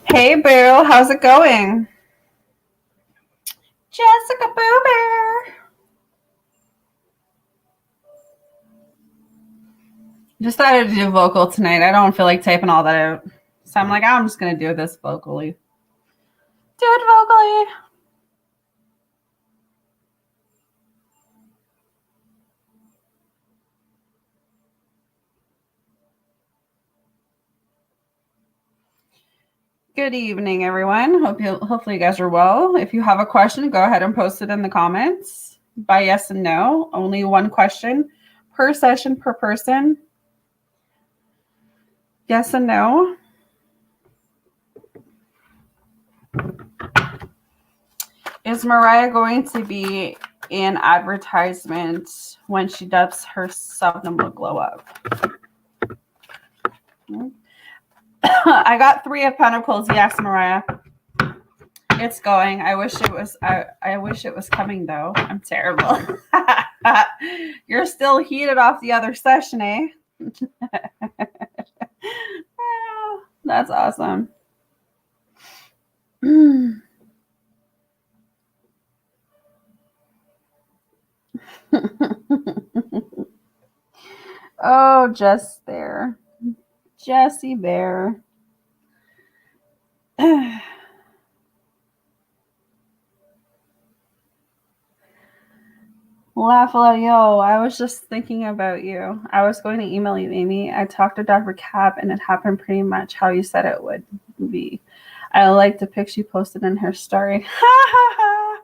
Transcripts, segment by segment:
Hey, Boo. How's it going? Jessica Boo Bear. Decided to do vocal tonight. I don't feel like typing all that out. So I'm like, I'm just going to do this vocally. Do it vocally. Good evening, everyone. Hopefully you guys are well. If you have a question, go ahead and post it in the comments by yes and no. Only one question per session per person. Yes and no. Is Mariah going to be in advertisement when she does her Subnum glow up? I got 3 of Pentacles. Yes, Mariah. It's going. I wish it was. I wish it was coming though. I'm terrible. You're still heated off the other session, eh? That's awesome. Oh, Jess there. Jessie Bear. Yo, I was just thinking about you. I was going to email you, Amy. I talked to Dr. Cap, and it happened pretty much how you said it would be. I liked the pic she posted in her story. Oh,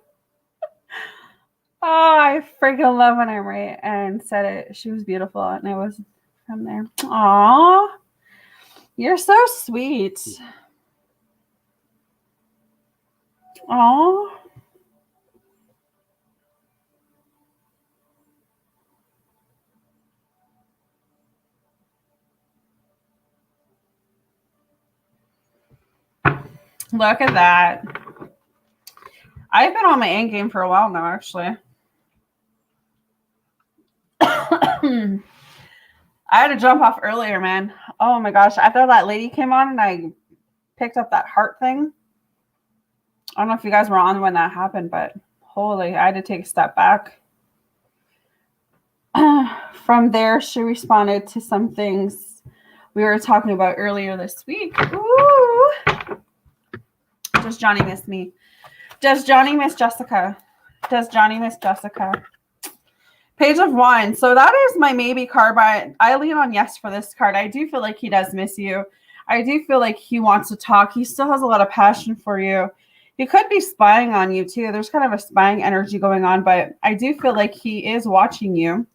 I freaking love when I'm right and said it. She was beautiful, and it was from there. Aw, you're so sweet. Aw. Look at that. I've been on my end game for a while now, actually. I had to jump off earlier, man. Oh my gosh. After that lady came on and I picked up that heart thing. I don't know if you guys were on when that happened, but holy, I had to take a step back. From there, she responded to some things we were talking about earlier this week. Ooh. Does Johnny miss me? Does Johnny miss Jessica? Does Johnny miss Jessica? Page of 1. So that is my maybe card, but I lean on yes for this card. I do feel like he does miss you. I do feel like he wants to talk. He still has a lot of passion for you. He could be spying on you too. There's kind of a spying energy going on, but I do feel like he is watching you.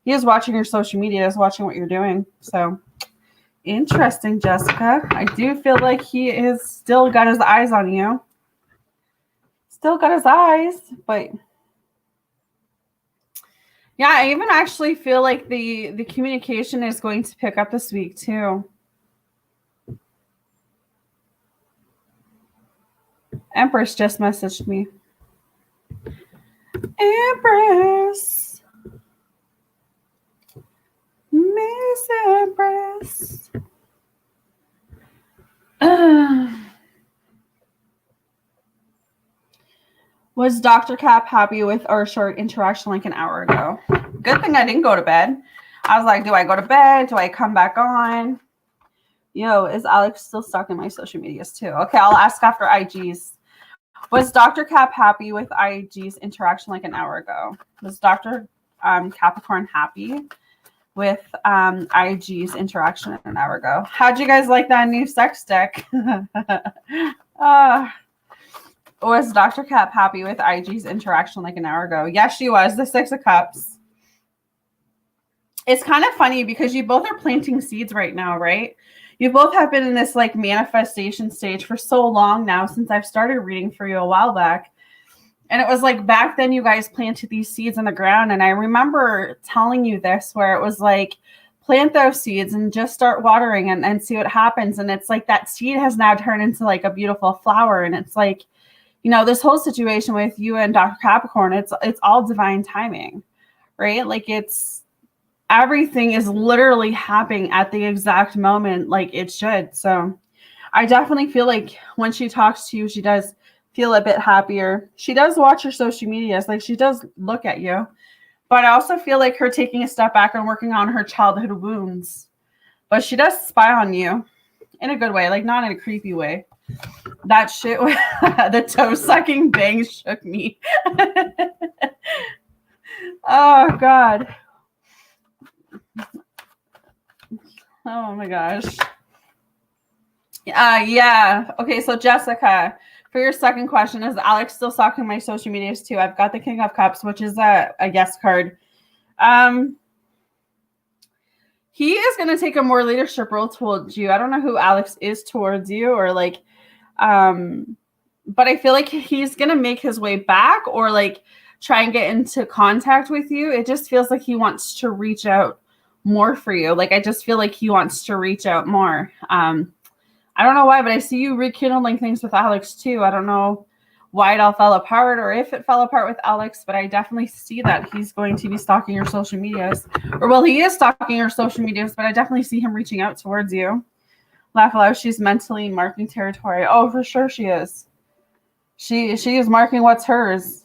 He is watching your social media. He is watching what you're doing. So interesting, Jessica. I do feel like he is still got his eyes on you. Still got his eyes, but yeah, I even actually feel like the communication is going to pick up this week too. Empress just messaged me. Empress. Miss Empress. Was Dr. Cap happy with our short interaction like an hour ago? Good thing I didn't go to bed. I was like, do I go to bed? Do I come back on? Yo, is Alex still stuck in my social medias too? Okay, I'll ask after IGs. Was Dr. Cap happy with IG's interaction like an hour ago? Was Dr. Capricorn happy with IG's interaction an hour ago? How'd you guys like that new sex deck? Was Dr. Cap happy with IG's interaction like an hour ago? Yes, she was. The 6 of Cups. It's kind of funny because you both are planting seeds right now, right? You both have been in this like manifestation stage for so long now since I've started reading for you a while back. And it was like back then you guys planted these seeds in the ground. And I remember telling you this where it was like plant those seeds and just start watering and see what happens. And it's like that seed has now turned into like a beautiful flower. And it's like, you know, this whole situation with you and Dr. Capricorn, it's all divine timing, right? Like it's everything is literally happening at the exact moment like it should. So I definitely feel like when she talks to you, she does feel a bit happier. She does watch her social medias, like she does look at you. But I also feel like her taking a step back and working on her childhood wounds. But she does spy on you in a good way, like not in a creepy way. That shit, the toe sucking bang shook me. Oh, God. Oh, my gosh. Yeah. Okay, so Jessica, for your second question, is Alex still stalking my social medias too? I've got the King of Cups, which is a yes card. He is going to take a more leadership role towards you. I don't know who Alex is towards you, or like, but I feel like he's going to make his way back or like try and get into contact with you. It just feels like he wants to reach out more for you. Like, I just feel like he wants to reach out more. I don't know why, but I see you rekindling things with Alex too. I don't know why it all fell apart or if it fell apart with Alex, but I definitely see that he's going to be stalking your social medias. Or, well, he is stalking your social medias, but I definitely see him reaching out towards you. Laugh aloud, she's mentally marking territory. Oh, for sure she is. She is marking what's hers.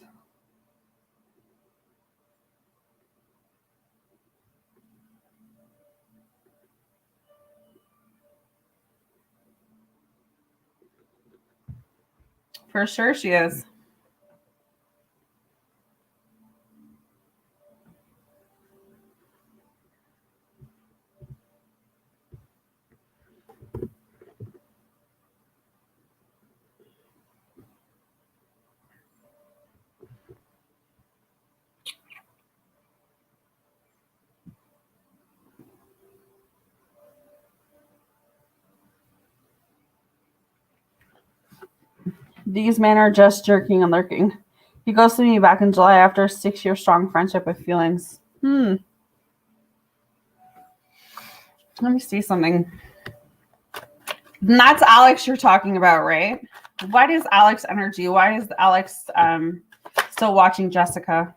For sure she is. These men are just jerking and lurking. He ghosted me back in July after a 6-year strong friendship with feelings. Let me see something. And that's Alex you're talking about, right? What is Alex energy? Why is Alex still watching Jessica?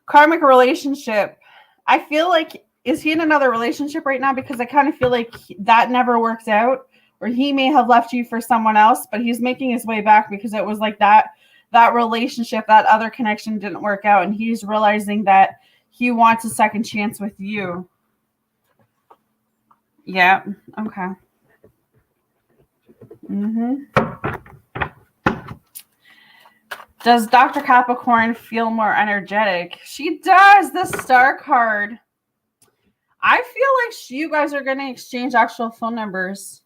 Karmic relationship. I feel like, is he in another relationship right now? Because I kind of feel like that never worked out. Or he may have left you for someone else, but he's making his way back because it was like that relationship, that other connection didn't work out. And he's realizing that he wants a second chance with you. Yeah. Okay. Does Dr. Capricorn feel more energetic? She does. The Star card. I feel like you guys are going to exchange actual phone numbers.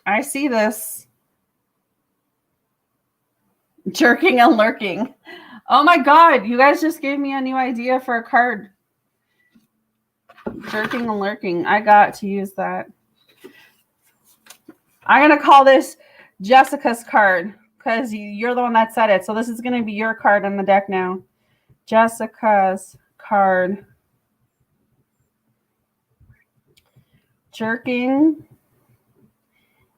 I see this. Jerking and lurking. Oh my God. You guys just gave me a new idea for a card. Jerking and lurking. I got to use that. I'm going to call this Jessica's card because you're the one that said it. So this is going to be your card on the deck now. Jessica's card. Jerking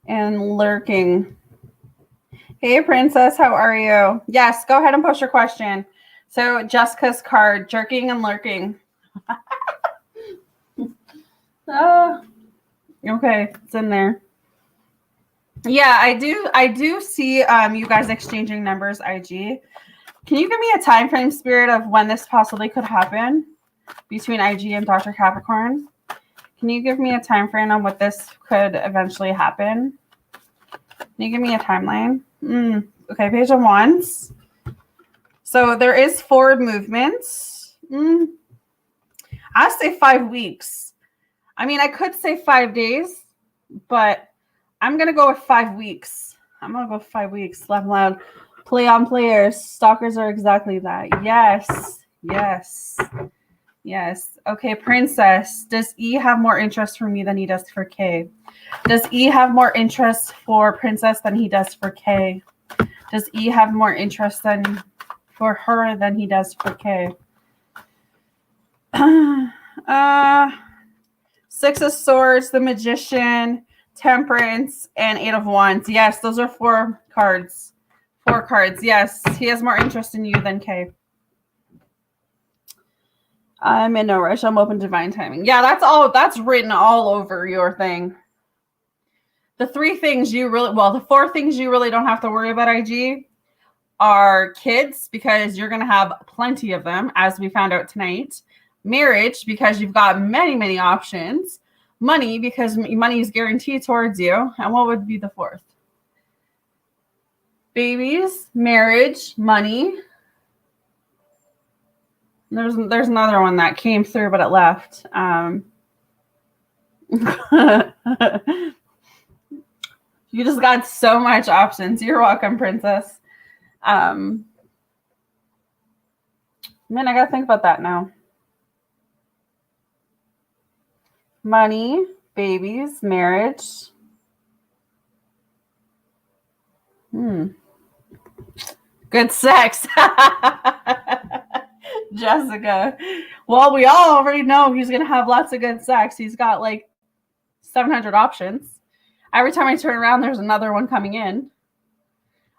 and lurking. Hey, Princess, how are you? Yes, go ahead and post your question. So Jessica's card, jerking and lurking. Oh, okay, it's in there. Yeah, I do see you guys exchanging numbers, IG. Can you give me a time frame, Spirit, of when this possibly could happen between IG and Dr. Capricorn? Can you give me a time frame on what this could eventually happen? Can you give me a timeline? Okay, Page of Wands. So there is forward movements. I say 5 weeks. I mean, I could say 5 days, but I'm going to go with 5 weeks. I'm going to go 5 weeks. Laugh loud. Play on players. Stalkers are exactly that. Yes. Yes. Yes. Okay, Princess. Does E have more interest for me than he does for K? Does E have more interest for Princess than he does for K? Does E have more interest for her than he does for K? Six of Swords, the Magician, Temperance, and Eight of Wands. Yes, those are 4 cards. 4 cards. Yes, he has more interest in you than Kay. I'm in no rush. I'm open to divine timing. Yeah, that's all. That's written all over your thing. The 4 things you really don't have to worry about, IG, are kids, because you're going to have plenty of them, as we found out tonight. Marriage, because you've got many, many options. Money, because money is guaranteed towards you. And what would be the 4th? Babies, marriage, money. There's another one that came through, but it left. You just got so much options. You're welcome, princess. Man, I gotta think about that now. Money, babies, marriage. Good sex. Jessica. Well, we all already know he's going to have lots of good sex. He's got like 700 options. Every time I turn around, there's another one coming in.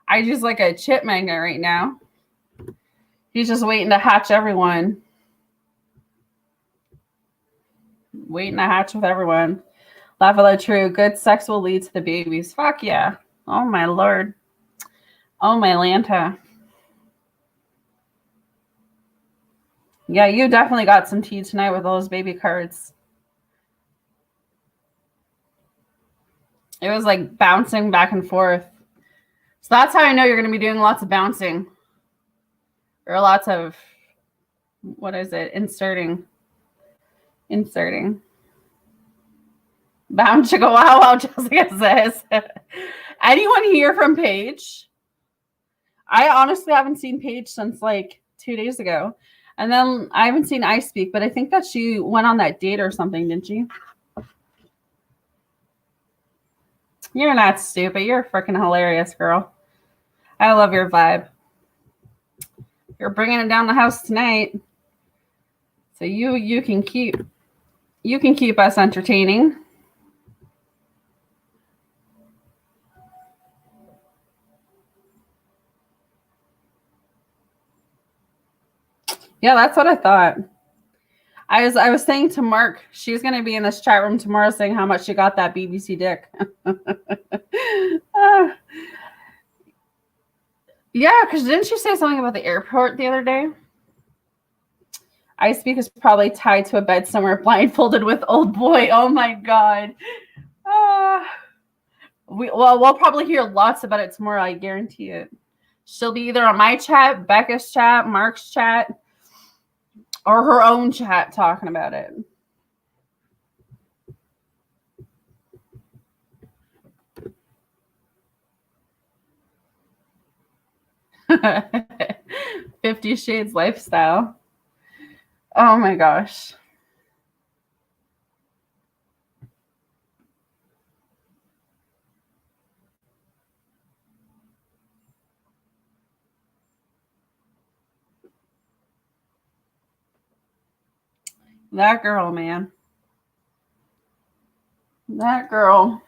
I just like a chip magnet right now. He's just waiting to hatch everyone. Waiting to hatch with everyone. Laugh out loud, true. Good sex will lead to the babies. Fuck yeah. Oh my lord. Oh my Lanta. Yeah, you definitely got some tea tonight with those baby cards. It was like bouncing back and forth. So that's how I know you're going to be doing lots of bouncing. Or lots of, what is it? Inserting. Bound to go wow, Jessica says. Anyone here from Paige? I honestly haven't seen Paige since like 2 days ago. And then I haven't seen I Speak, but I think that she went on that date or something, didn't she? You're not stupid. You're freaking hilarious, girl. I love your vibe. You're bringing it down the house tonight. So you can keep us entertaining. Yeah, that's what I thought. I was saying to Mark, she's going to be in this chat room tomorrow saying how much she got that BBC dick. Yeah, because didn't she say something about the airport the other day? I Speak is probably tied to a bed somewhere, blindfolded with old boy. Oh my god. We'll probably hear lots about it tomorrow. I guarantee it. She'll be either on my chat, Becca's chat, Mark's chat, or her own chat talking about it. $50 Shades lifestyle. Oh my gosh. That girl, man. That girl.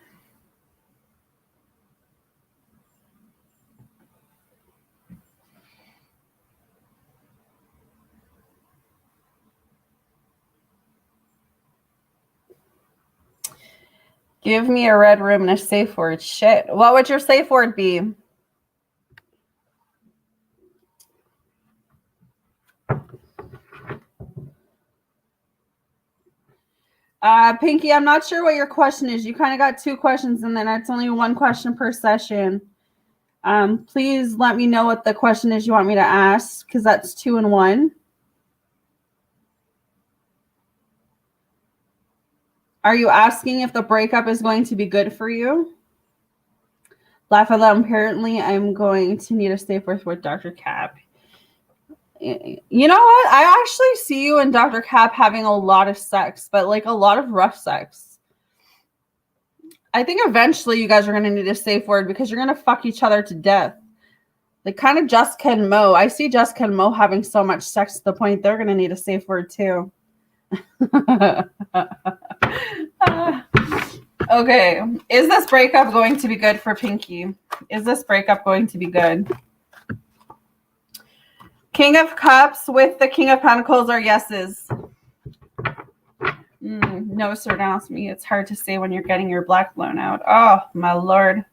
Give me a red room and a safe word. Shit. What would your safe word be? Pinky, I'm not sure what your question is. You kind of got 2 questions, and then it's only 1 question per session. Please let me know what the question is you want me to ask, because that's 2 in 1. Are you asking if the breakup is going to be good for you? Laugh out loud. Apparently, I'm going to need a safe word with Dr. Cap. You know what? I actually see you and Dr. Cap having a lot of sex, but like a lot of rough sex. I think eventually you guys are going to need a safe word because you're going to fuck each other to death. Like kind of Jessica and Mo. I see Jessica and Mo having so much sex to the point they're going to need a safe word too. Okay. Is this breakup going to be good for Pinky? Is this breakup going to be good? King of Cups with the King of Pentacles are yeses. No, sir, don't me. It's hard to say when you're getting your black blown out. Oh, my Lord.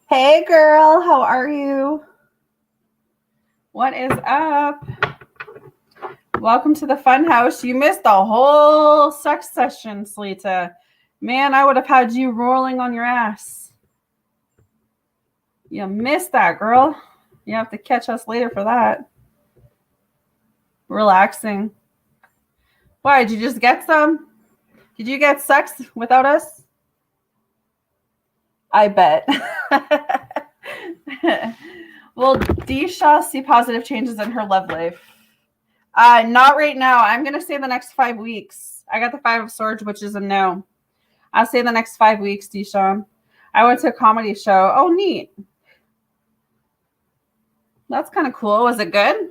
Hey, girl. How are you? What is up? Welcome to the fun house. You missed the whole sex session, Salita. Man, I would have had you rolling on your ass. You missed that, girl. You have to catch us later for that. Relaxing. Why, did you just get some? Did you get sex without us? I bet. Will Disha see positive changes in her love life? Not right now. I'm going to say the next 5 weeks. I got the 5 of Swords, which is a no. I'll say the next 5 weeks, Disha. I went to a comedy show. Oh, neat. That's kind of cool. Was it good?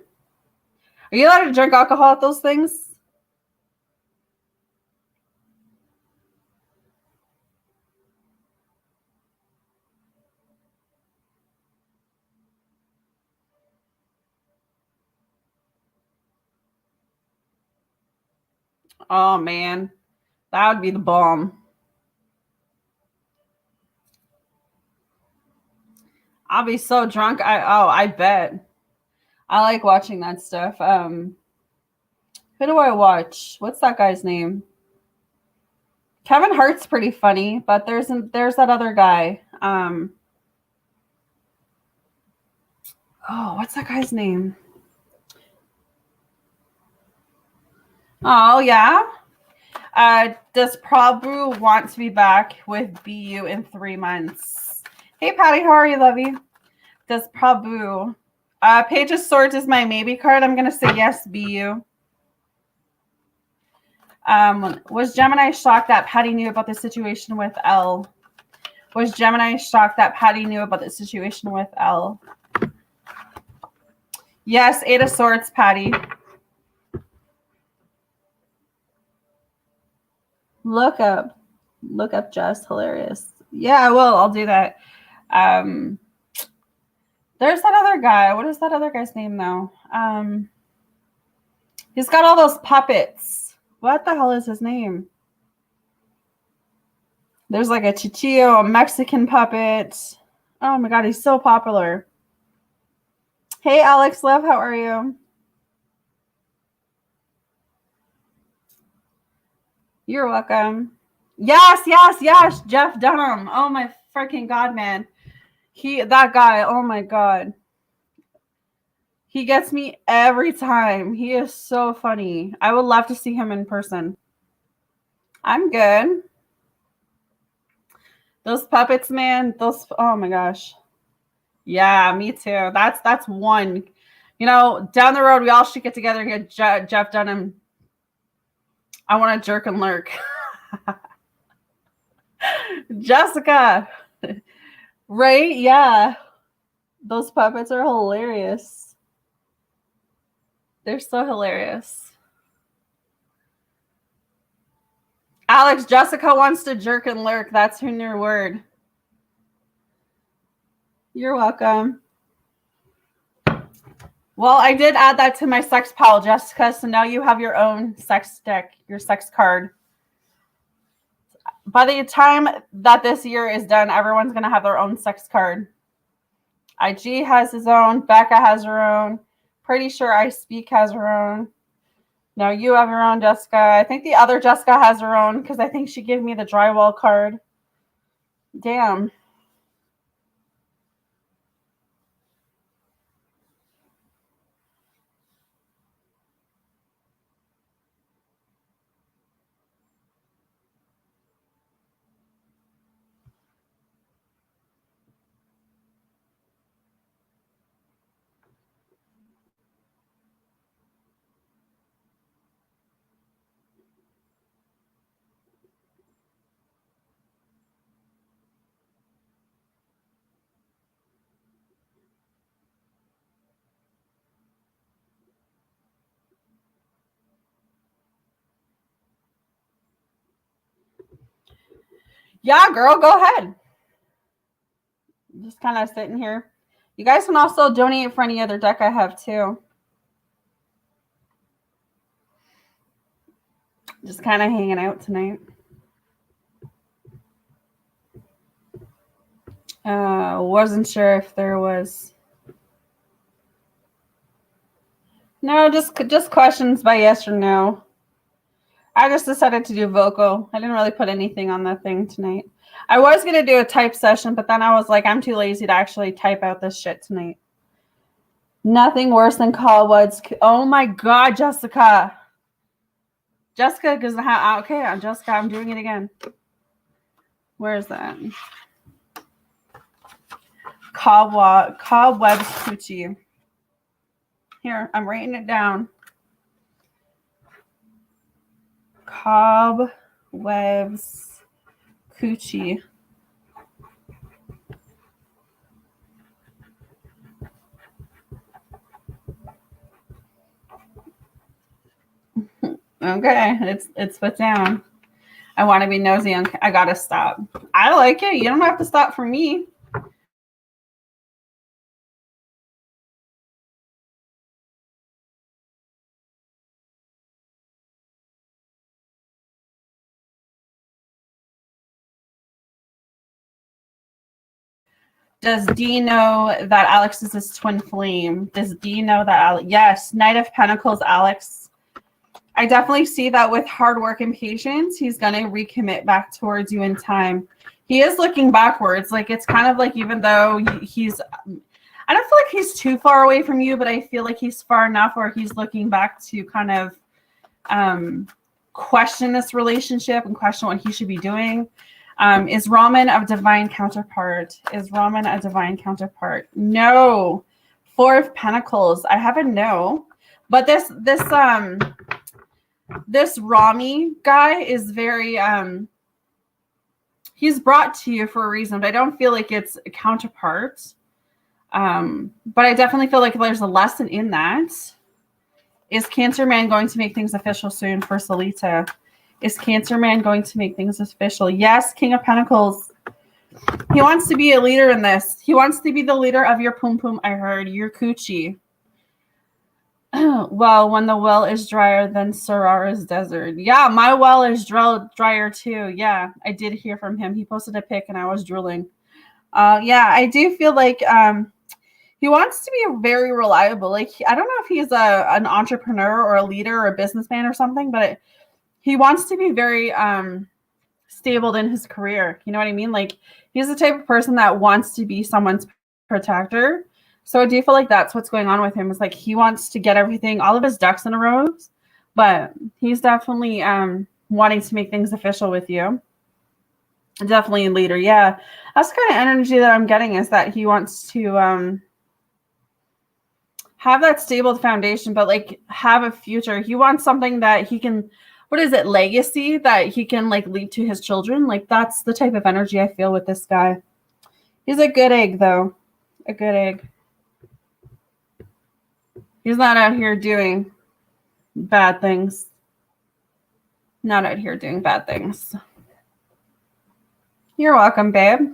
Are you allowed to drink alcohol at those things? Oh, man. That would be the bomb. I'll be so drunk. I bet. I like watching that stuff. Who do I watch? What's that guy's name? Kevin Hart's pretty funny, but there's that other guy. What's that guy's name? Oh, yeah. Does Prabhu want to be back with BU in 3 months? Hey, Patty, how are you, lovey? Does Prabhu... Page of Swords is my maybe card. I'm going to say yes, BU. Was Gemini shocked that Patty knew about the situation with L? Was Gemini shocked that Patty knew about the situation with L? Yes, 8 of Swords, Patty. Look up Jess. Hilarious. Yeah, I will. I'll do that. There's that other guy. What is that other guy's name, though? He's got all those puppets. What the hell is his name? There's like a Chichillo, a Mexican puppet. Oh my God, he's so popular. Hey, Alex Love, how are you? You're welcome. Yes, Jeff Dunham. Oh my freaking God, man. That guy, oh my God. He gets me every time. He is so funny. I would love to see him in person. I'm good. Those puppets, man. Oh my gosh. Yeah, me too. That's one. You know, down the road, we all should get together and get Jeff Dunham. I want to jerk and lurk. Jessica. Right? Yeah. Those puppets are hilarious. They're so hilarious. Alex, Jessica wants to jerk and lurk. That's her new word. You're welcome. Well, I did add that to my sex pile, Jessica. So now you have your own sex deck, your sex card. By the time that this year is done, everyone's going to have their own sex card. IG has his own. Becca has her own. Pretty sure I Speak has her own. No, you have your own, Jessica. I think the other Jessica has her own because I think she gave me the drywall card. Damn. Yeah, girl, go ahead. Just kind of sitting here. You guys can also donate for any other deck I have too. Just kind of hanging out tonight. Wasn't sure if there was. No, just questions by yes or no. I just decided to do vocal. I didn't really put anything on the thing tonight. I was going to do a type session, but then I was like, I'm too lazy to actually type out this shit tonight. Nothing worse than Call Woods. Oh my God, Jessica. Jessica, because okay, Jessica, I'm doing it again. Where is that? Cobwebs Coochie. Here, I'm writing it down. Cobwebs Coochie. Okay, it's put down. I want to be nosy. I gotta stop. I like it. You don't have to stop for me. Does Dee know that Alex is his twin flame? Does Dee know that Alex? Yes, Knight of Pentacles, Alex. I definitely see that with hard work and patience, he's going to recommit back towards you in time. He is looking backwards. Like, it's kind of like, even though he's, I don't feel like he's too far away from you, but I feel like he's far enough where he's looking back to kind of question this relationship and question what he should be doing. Is Raman a divine counterpart? Is Raman a divine counterpart? No. Four of Pentacles. I have a no. But this Rami guy is very he's brought to you for a reason, but I don't feel like it's a counterpart. But I definitely feel like there's a lesson in that. Is Cancer Man going to make things official soon for Salita? Is Cancer Man going to make things official? Yes, King of Pentacles. He wants to be a leader in this. He wants to be the leader of your pum pum, I heard. Your coochie. Well, when the well is drier than Sarara's desert. Yeah, my well is drier too. Yeah, I did hear from him. He posted a pic and I was drooling. Yeah, I do feel like he wants to be very reliable. Like, I don't know if he's an entrepreneur or a leader or a businessman or something, but he wants to be very stable in his career. You know what I mean? Like, he's the type of person that wants to be someone's protector. So I do feel like that's what's going on with him. Is like he wants to get everything, all of his ducks in a row, but he's definitely wanting to make things official with you. Definitely a leader. Yeah, that's the kind of energy that I'm getting, is that he wants to have that stable foundation, but like have a future. He wants something that he can, what is it, legacy that he can like leave to his children. Like, that's the type of energy I feel with this guy. He's a good egg though. A good egg. He's not out here doing bad things. Not out here doing bad things. You're welcome, babe.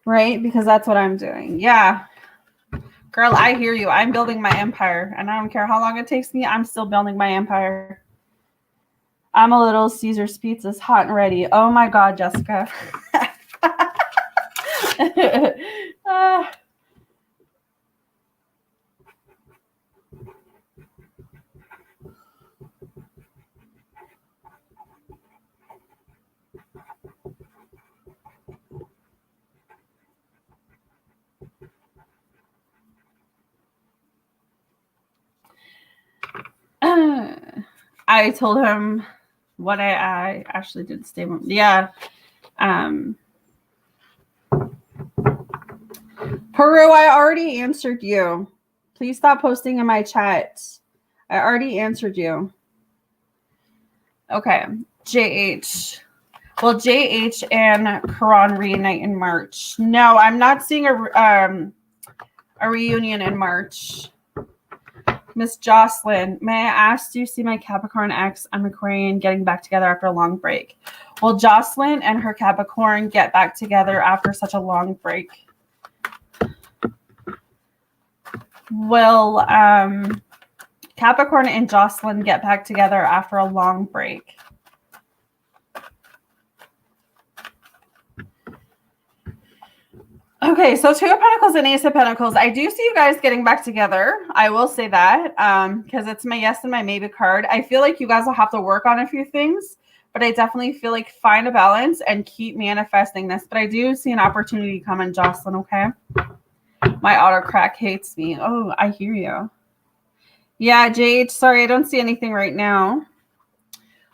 Right? Because that's what I'm doing. Yeah. Girl, I hear you. I'm building my empire. And I don't care how long it takes me. I'm still building my empire. I'm a Little Caesar's pizza's hot and ready. Oh my God, Jessica. I told him what I actually did statement. Yeah. Peru, I already answered you. Please stop posting in my chat. I already answered you. Okay. JH. Will JH and Karan reunite in March? No, I'm not seeing a reunion in March. Miss Jocelyn, may I ask, do you see my Capricorn ex and Aquarian getting back together after a long break? Will Jocelyn and her Capricorn get back together after such a long break? Will Capricorn and Jocelyn get back together after a long break? Okay, so Two of Pentacles and Ace of Pentacles. I do see you guys getting back together. I will say that because it's my yes and my maybe card. I feel like you guys will have to work on a few things, but I definitely feel like find a balance and keep manifesting this. But I do see an opportunity coming, Jocelyn, okay? My auto crack hates me. Oh, I hear you. Yeah, Jade, sorry, I don't see anything right now.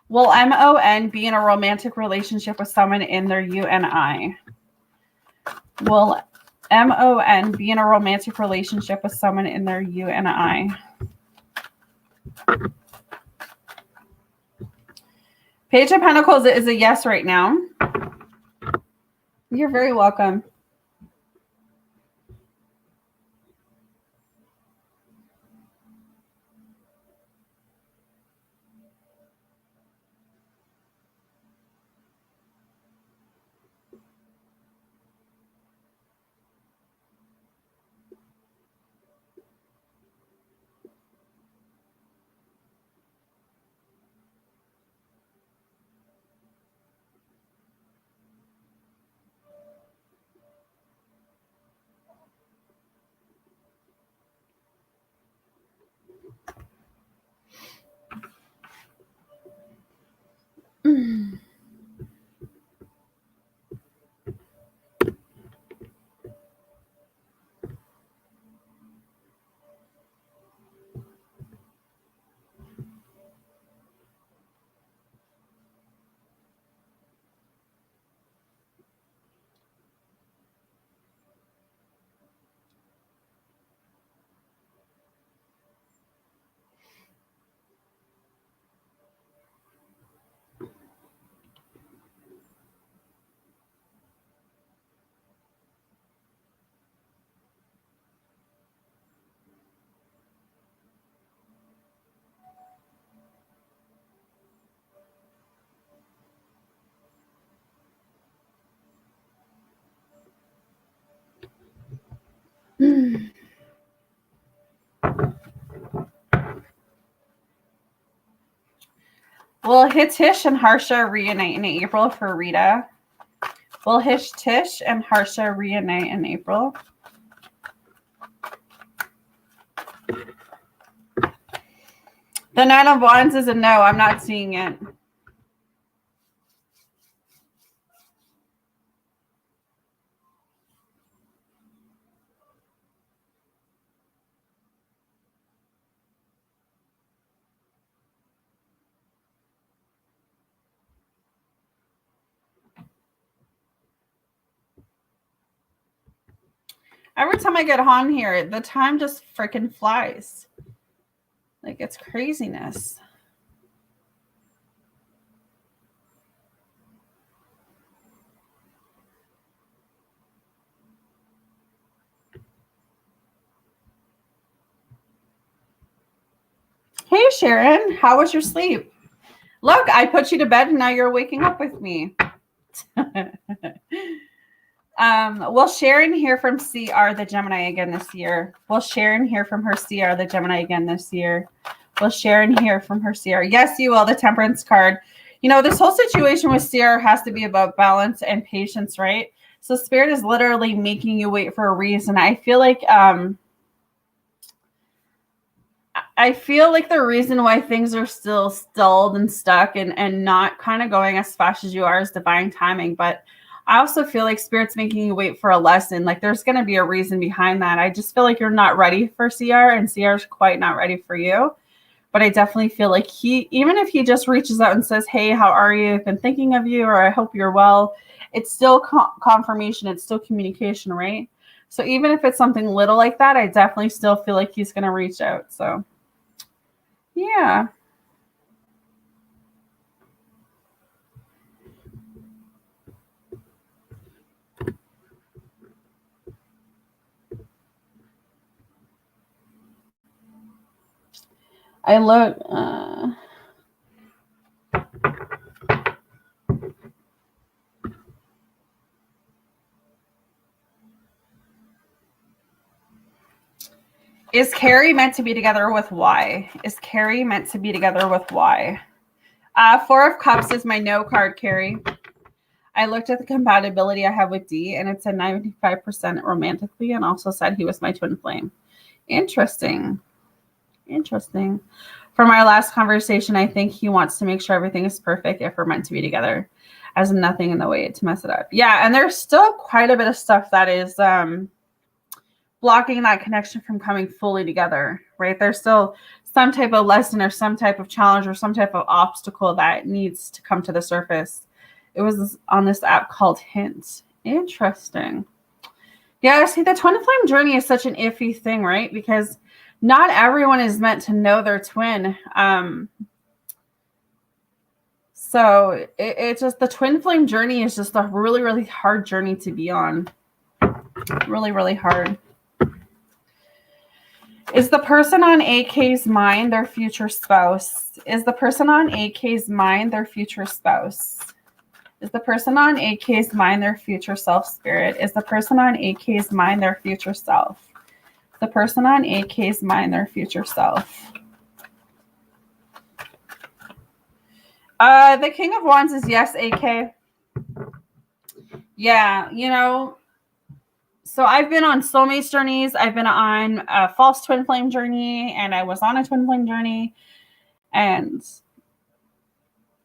Will MON be in a romantic relationship with someone in their UNI? Will MON be in a romantic relationship with someone in their UNI? Page of Pentacles is a yes right now. You're very welcome. Will Hitish and Harsha reunite in April for Rita? Will Tish and Harsha reunite in April? The Nine of Wands is a no. I'm not seeing it. Every time I get on here, the time just freaking flies. Like, it's craziness. Hey, Sharon, how was your sleep? Look, I put you to bed and now you're waking up with me. Will Sharon hear from CR the Gemini again this year? Will Sharon hear from her CR the Gemini again this year? Will Sharon hear from her CR? Yes, you will. The Temperance card. You know, this whole situation with CR has to be about balance and patience, right? So Spirit is literally making you wait for a reason. I feel like the reason why things are still stalled and stuck and not kind of going as fast as you are is divine timing. But I also feel like Spirit's making you wait for a lesson. Like, there's going to be a reason behind that. I just feel like you're not ready for CR and CR's quite not ready for you. But I definitely feel like even if he just reaches out and says, hey, how are you? I've been thinking of you, or I hope you're well. It's still confirmation. It's still communication, right? So even if it's something little like that, I definitely still feel like he's going to reach out. So, yeah. I look. Is Carrie meant to be together with Y? Is Carrie meant to be together with Y? Four of Cups is my no card, Carrie. I looked at the compatibility I have with D, and it's a 95% romantically, and also said he was my twin flame. Interesting. Interesting. From our last conversation, I think he wants to make sure everything is perfect if we're meant to be together, as nothing in the way to mess it up. Yeah, and there's still quite a bit of stuff that is blocking that connection from coming fully together, right? There's still some type of lesson or some type of challenge or some type of obstacle that needs to come to the surface. It was on this app called Hint. Interesting. Yeah, see, the twin flame journey is such an iffy thing, right? Because not everyone is meant to know their twin. So it's just the twin flame journey is just a really, really hard journey to be on. Really, really hard. Is the person on AK's mind their future spouse? Is the person on AK's mind their future spouse? Is the person on AK's mind their future self spirit? Is the person on AK's mind their future self? The person on AK's mind their future self. The King of Wands is yes, AK. Yeah, you know, so I've been on soulmates journeys. I've been on a false twin flame journey, and I was on a twin flame journey. And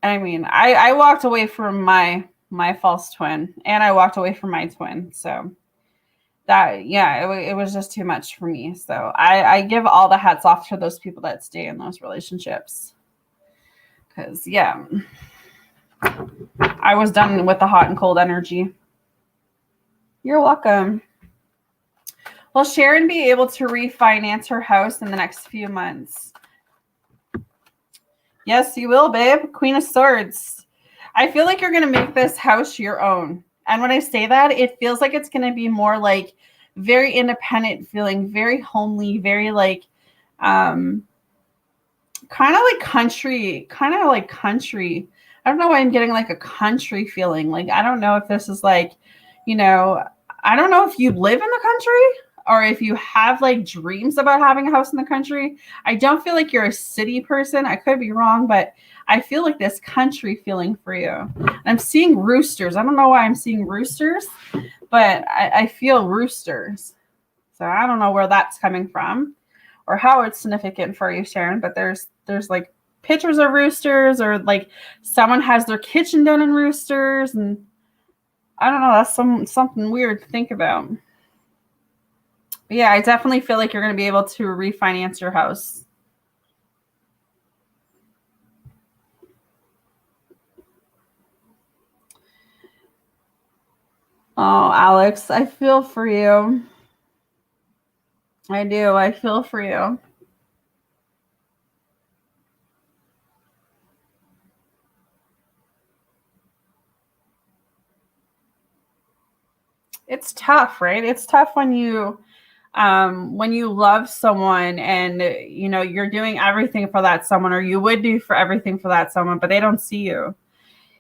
I mean, I walked away from my false twin, and I walked away from my twin. So that, yeah, it was just too much for me. So I give all the hats off to those people that stay in those relationships. Because, yeah, I was done with the hot and cold energy. You're welcome. Will Sharon be able to refinance her house in the next few months? Yes, you will, babe. Queen of Swords. I feel like you're going to make this house your own. And when I say that, it feels like it's going to be more like very independent feeling, very homely, very like kind of like country. I don't know why I'm getting like a country feeling. Like, I don't know if this is like, you know, I don't know if you live in the country or if you have like dreams about having a house in the country. I don't feel like you're a city person. I could be wrong, but I feel like this country feeling for you. And I'm seeing roosters. I don't know why I'm seeing roosters, but I feel roosters. So I don't know where that's coming from or how it's significant for you, Sharon, but there's like pictures of roosters, or like someone has their kitchen done in roosters, and I don't know, that's something weird to think about. But yeah, I definitely feel like you're going to be able to refinance your house. Oh, Alex, I feel for you. I do. I feel for you. It's tough, right? It's tough when you love someone and you know you're doing everything for that someone, or you would do for everything for that someone, but they don't see you.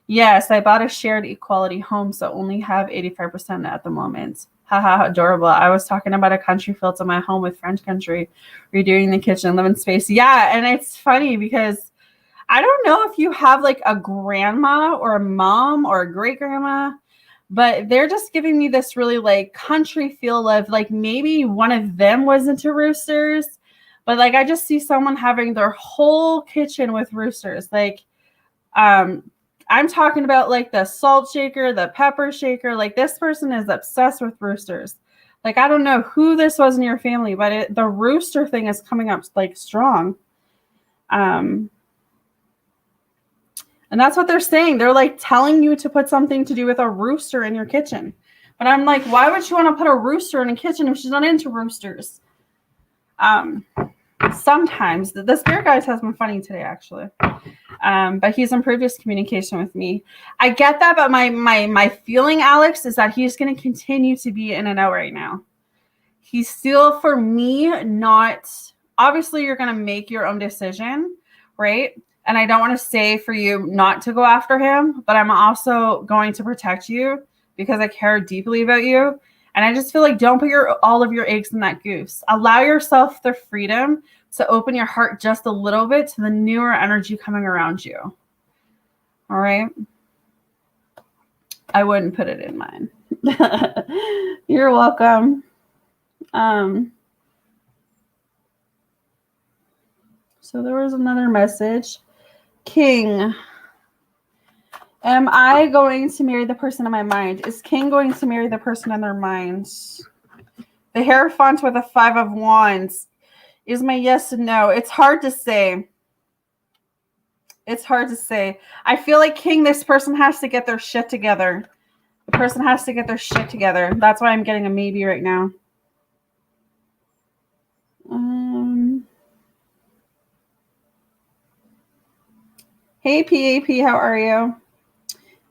Yes, I bought a shared equality home, so only have 85% at the moment. Haha, adorable. I was talking about a country feel to my home with French country, redoing the kitchen, living space. Yeah, and it's funny because I don't know if you have like a grandma or a mom or a great grandma, but they're just giving me this really like country feel of like maybe one of them was into roosters, but like I just see someone having their whole kitchen with roosters. Like, I'm talking about like the salt shaker, the pepper shaker. Like this person is obsessed with roosters. Like, I don't know who this was in your family, but the rooster thing is coming up like strong. And that's what they're saying. They're like telling you to put something to do with a rooster in your kitchen. But I'm like, why would you want to put a rooster in a kitchen if she's not into roosters? Sometimes the spirit guide has been funny today, actually. But he's in previous communication with me. I get that, but my feeling, Alex, is that he's going to continue to be in and out right now. He's still, for me, not obviously you're going to make your own decision, right? And I don't want to say for you not to go after him, but I'm also going to protect you because I care deeply about you. And I just feel like don't put all of your eggs in that goose. Allow yourself the freedom to open your heart just a little bit to the newer energy coming around you. All right? I wouldn't put it in mine. You're welcome. So there was another message. King. Am I going to marry the person in my mind? Is King going to marry the person in their minds? The Hierophant with a 5 of Wands. Is my yes and no? It's hard to say. It's hard to say. I feel like King, this person has to get their shit together. The person has to get their shit together. That's why I'm getting a maybe right now. Hey, PAP, how are you?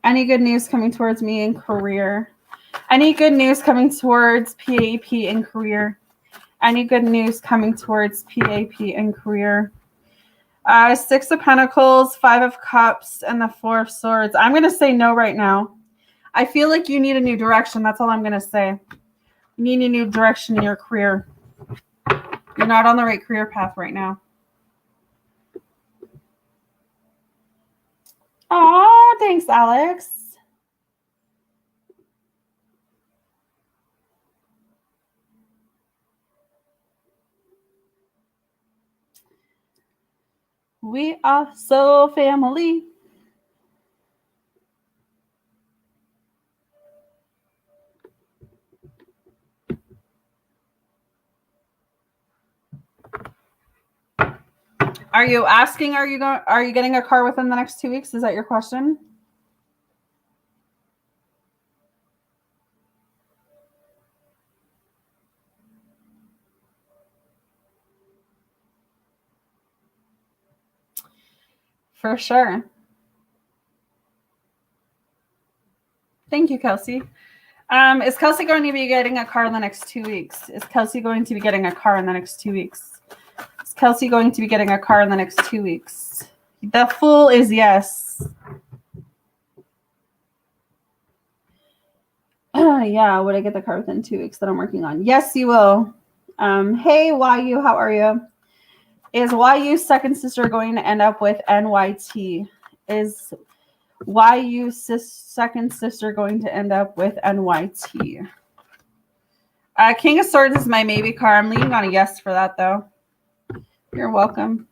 Any good news coming towards me in career? Any good news coming towards PAP in career? Any good news coming towards PAP in career? 6 of Pentacles, 5 of Cups, and the 4 of Swords. I'm going to say no right now. I feel like you need a new direction. That's all I'm going to say. You need a new direction in your career. You're not on the right career path right now. Oh, thanks, Alex. We are so family. Are you asking, are you getting a car within the next 2 weeks? Is that your question? For sure. Thank you, Kelsey. Is Kelsey going to be getting a car in the next 2 weeks? Is Kelsey going to be getting a car in the next 2 weeks? Is Kelsey going to be getting a car in the next 2 weeks? The Fool is yes. Yeah, would I get the car within 2 weeks that I'm working on? Yes, you will. Hey, YU, how are you? Is YU's second sister going to end up with NYT? Is YU's second sister going to end up with NYT? King of Swords is my maybe car. I'm leaning on a yes for that, though. You're welcome.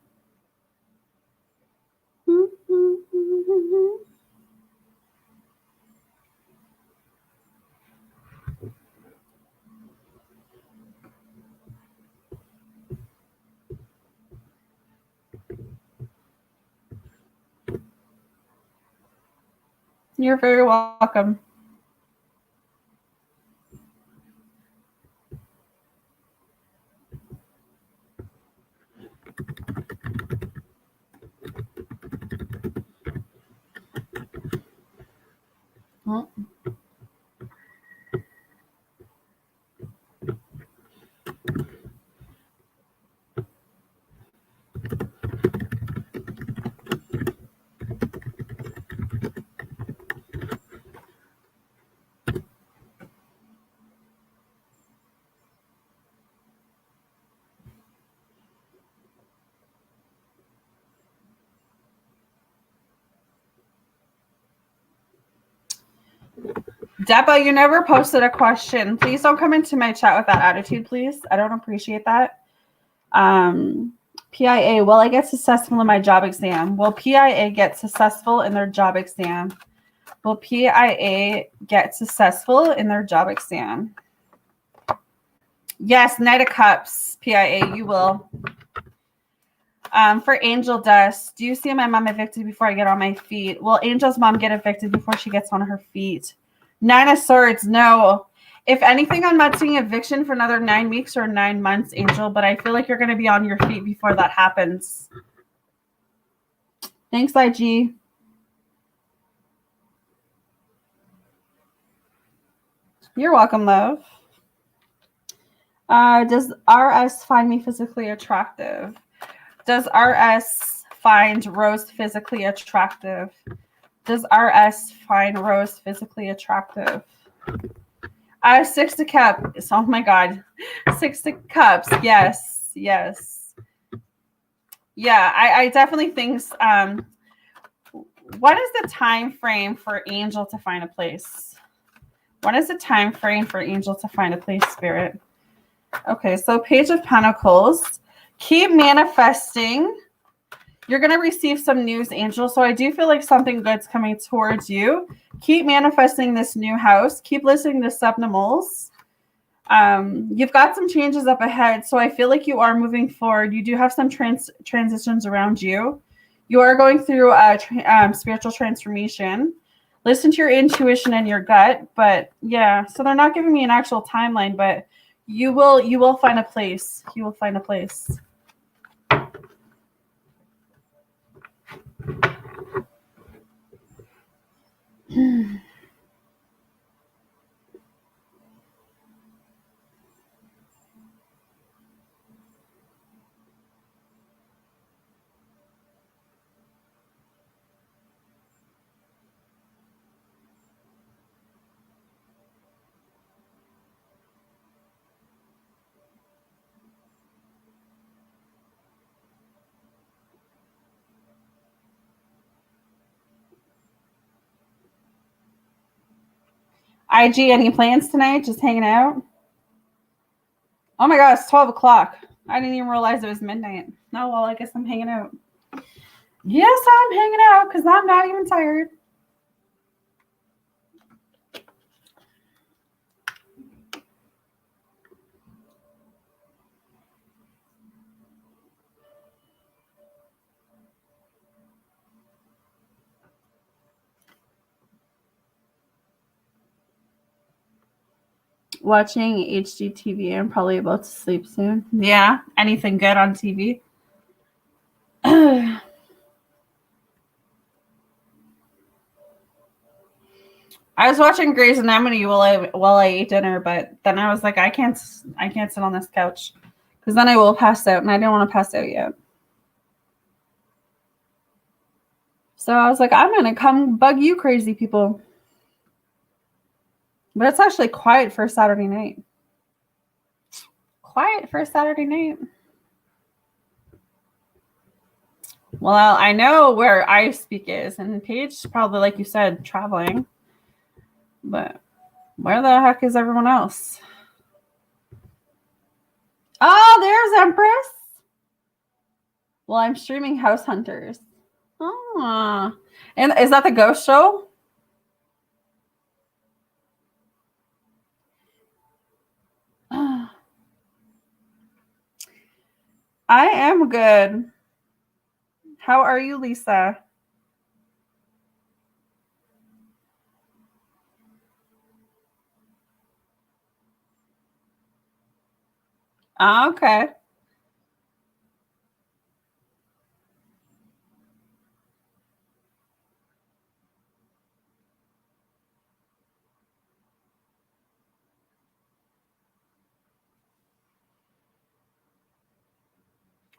You're very welcome. Oh. Depa, you never posted a question. Please don't come into my chat with that attitude, please. I don't appreciate that. PIA, will I get successful in my job exam? Will PIA get successful in their job exam? Will PIA get successful in their job exam? Yes, Knight of Cups, PIA, you will. For Angel Dust, do you see my mom evicted before I get on my feet? Will Angel's mom get evicted before she gets on her feet? 9 of Swords, no. If anything, I'm not seeing eviction for another 9 weeks or 9 months, Angel, but I feel like you're going to be on your feet before that happens. Thanks, IG. You're welcome, love. Does RS find me physically attractive? Does RS find Rose physically attractive? Does RS find Rose physically attractive? 6 of Cups. Oh my God. 6 of Cups. Yes. Yes. Yeah, I definitely think. What is the time frame for Angel to find a place? What is the time frame for Angel to find a place, Spirit? Okay, so Page of Pentacles. Keep manifesting. You're going to receive some news, Angel. So I do feel like something good's coming towards you. Keep manifesting this new house. Keep listening to Subnimals. You've got some changes up ahead. So I feel like you are moving forward. You do have some transitions around you. You are going through a spiritual transformation. Listen to your intuition and your gut. But yeah, so they're not giving me an actual timeline, but you will find a place. You will find a place. IG, any plans tonight? Just hanging out? Oh my God, it's 12 o'clock. I didn't even realize it was midnight. Oh, well, I guess I'm hanging out. Yes, I'm hanging out because I'm not even tired. Watching HGTV. I'm probably about to sleep soon. Yeah, anything good on TV? I was watching Grey's Anatomy while I ate dinner, but then I was like, I can't sit on this couch because then I will pass out, and I didn't want to pass out yet. So I was like, I'm gonna come bug you, crazy people. But it's actually quiet for a Saturday night. Quiet for a Saturday night. Well, I know where I speak is, and Paige probably, like you said, traveling. But where the heck is everyone else? Oh, there's Empress. Well, I'm streaming House Hunters. Oh, and is that the ghost show? I am good. How are you, Lisa? Okay.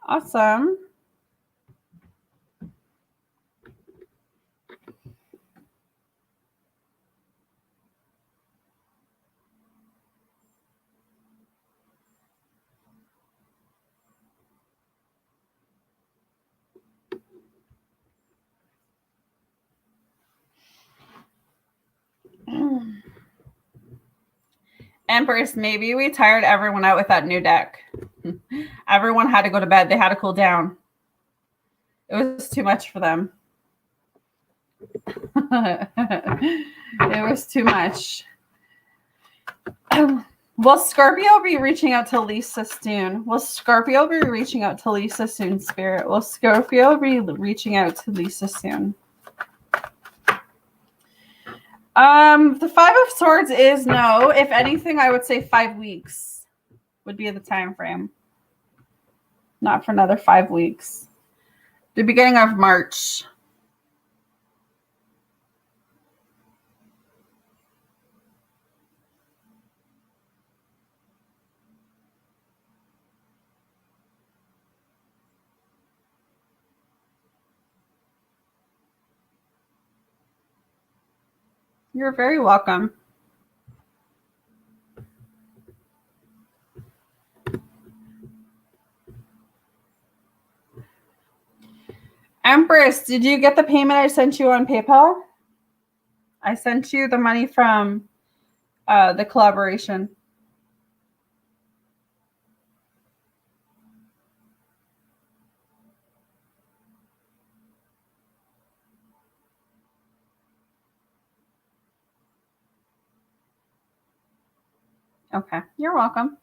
Awesome. Empress, maybe we tired everyone out with that new deck. Everyone had to go to bed. They had to cool down. It was too much for them. It was too much. Will Scorpio be reaching out to Lisa soon? Will Scorpio be reaching out to Lisa soon, Spirit? Will Scorpio be reaching out to Lisa soon? The 5 of Swords is no. If anything, I would say 5 weeks would be the time frame. Not for another 5 weeks. The beginning of March. You're very welcome. Empress, did you get the payment I sent you on PayPal? I sent you the money from the collaboration. Okay, you're welcome.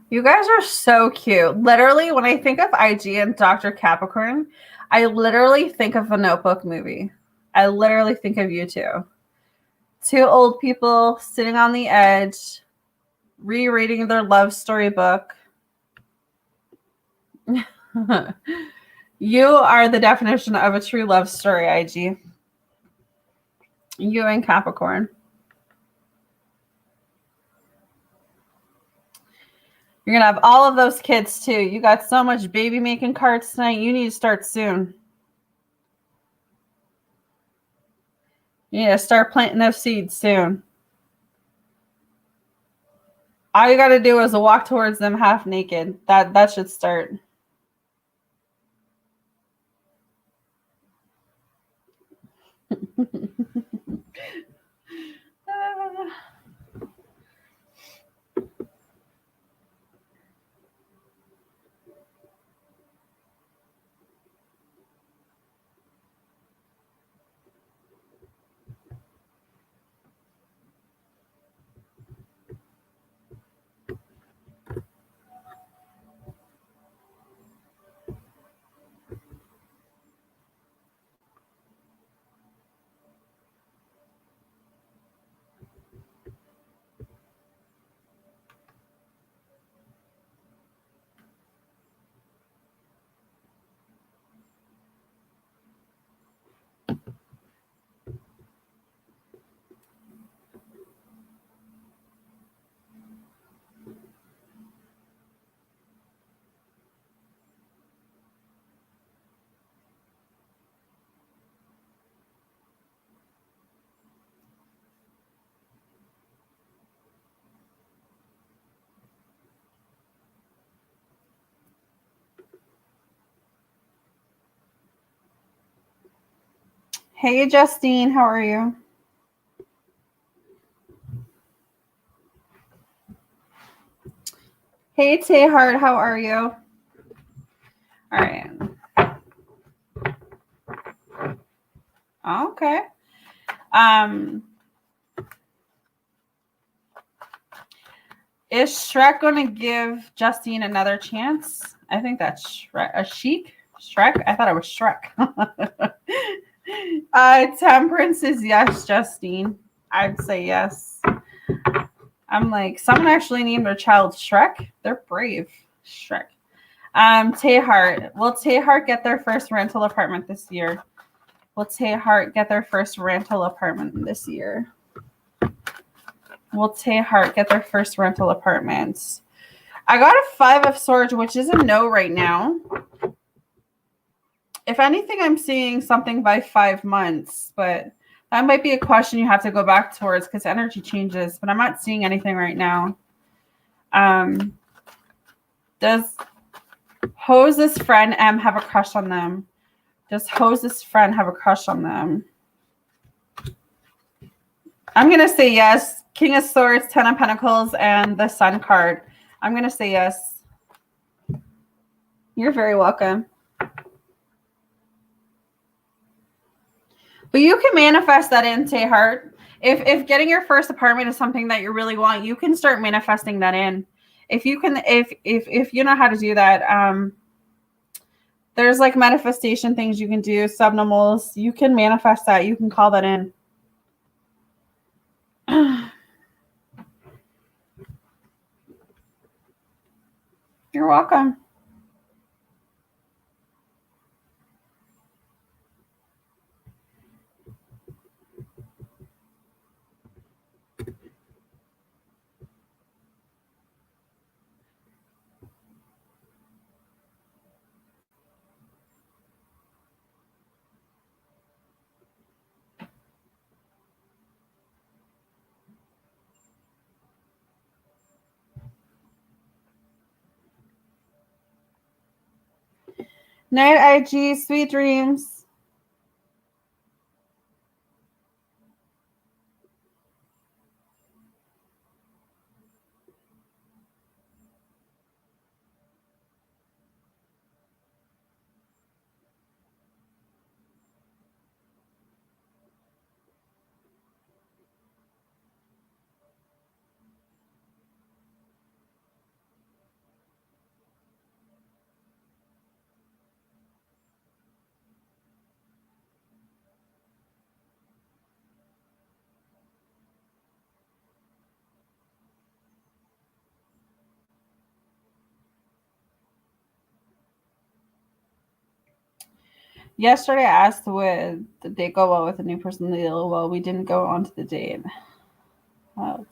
You guys are so cute. Literally, when I think of IG and Dr. Capricorn, I literally think of a Notebook movie. I literally think of you two. Two old people sitting on the edge, rereading their love story book. You are the definition of a true love story, IG. You and Capricorn. You're going to have all of those kids too. You got so much baby making cards tonight. You need to start soon. You need to start planting those seeds soon. All you got to do is walk towards them half naked. That should start. Hey, Justine, how are you? Hey, Tahart, how are you? All right. Okay. Is Shrek going to give Justine another chance? I think that's Shrek. A Sheik? Shrek? I thought it was Shrek. Temperance is yes, Justine. I'd say yes. I'm like, someone actually named their child Shrek. They're brave. Shrek. Tahart. Will Tahart get their first rental apartment this year? Will Tahart get their first rental apartment this year? Will Tahart get their first rental apartments? I got a 5 of Swords, which is a no right now. If anything, I'm seeing something by 5 months, but that might be a question you have to go back towards because energy changes, but I'm not seeing anything right now. Does Hose's friend M have a crush on them? Does Jose's friend have a crush on them? I'm going to say yes. King of Swords, Ten of Pentacles, and the Sun card. I'm going to say yes. You're very welcome. But you can manifest that in, Heart. If getting your first apartment is something that you really want, you can start manifesting that in. If you can, if you know how to do that, there's like manifestation things you can do, subnomals. You can manifest that. You can call that in. You're welcome. Night IG, sweet dreams. Yesterday I asked would the date go well with a new person. Well, we didn't go on to the date.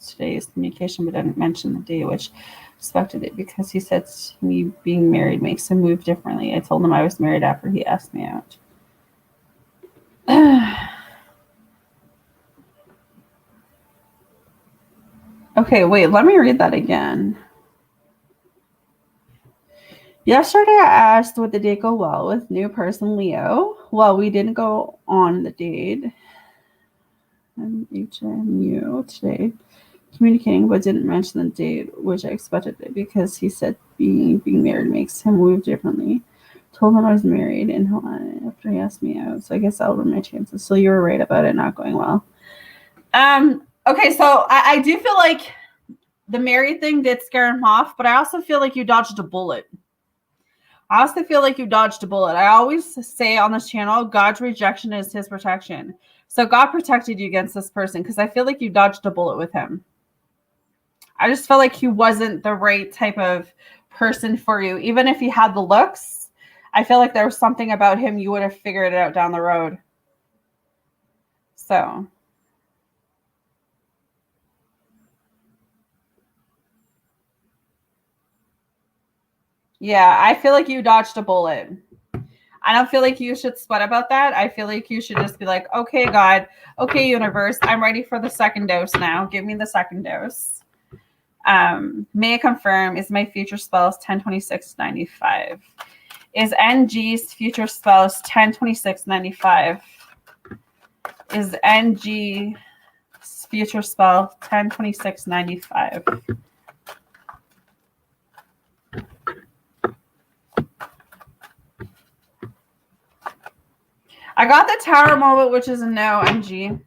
Today's communication, but didn't mention the date, which expected it because he said me being married makes him move differently. I told him I was married after he asked me out. Okay, wait, let me read that again. Yesterday I asked would the date go well with new person Leo. Well, we didn't go on the date. I'm HMU today communicating, but didn't mention the date, which I expected it because he said being married makes him move differently. Told him I was married and after he asked me out, so I guess that'll ruin my chances. So you were right about it not going well. Okay, so I do feel like the married thing did scare him off, but I also feel like you dodged a bullet. I always say on this channel, God's rejection is his protection. So God protected you against this person because I feel like you dodged a bullet with him. I just felt like he wasn't the right type of person for you. Even if he had the looks, I feel like there was something about him you would have figured it out down the road. So. Yeah, I feel like you dodged a bullet. I don't feel like you should sweat about that. I feel like you should just be like, okay, God, okay, universe, I'm ready for the second dose now. Give me the second dose. May I confirm, is my future spells 102695? Is NG's future spells 102695? Is NG's future spell 102695? I got the Tower moment, which is a no, NG.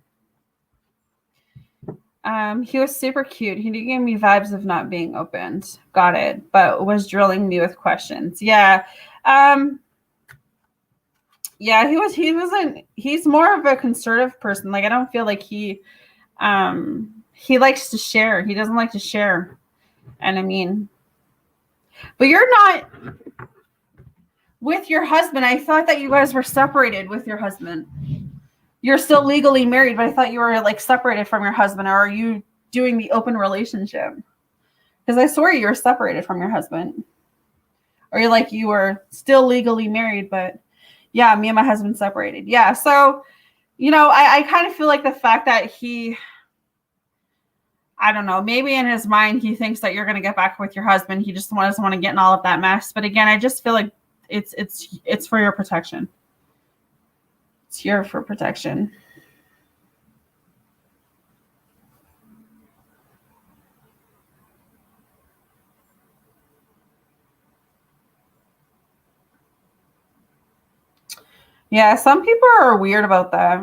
He was super cute. He gave me vibes of not being opened. Got it. But was drilling me with questions. Yeah. Yeah, he's more of a conservative person. Like, I don't feel like he likes to share. He doesn't like to share. And I mean, but you're not with your husband. I thought that you guys were separated with your husband. You're still legally married, but I thought you were like separated from your husband. Or are you doing the open relationship? Because I swear you were separated from your husband. Or you're like you were still legally married, but yeah, me and my husband separated. Yeah, so, you know, I kind of feel like the fact that I don't know, maybe in his mind he thinks that you're going to get back with your husband. He just doesn't want to get in all of that mess. But again, I just feel like it's for your protection. It's here for protection. Yeah, some people are weird about that.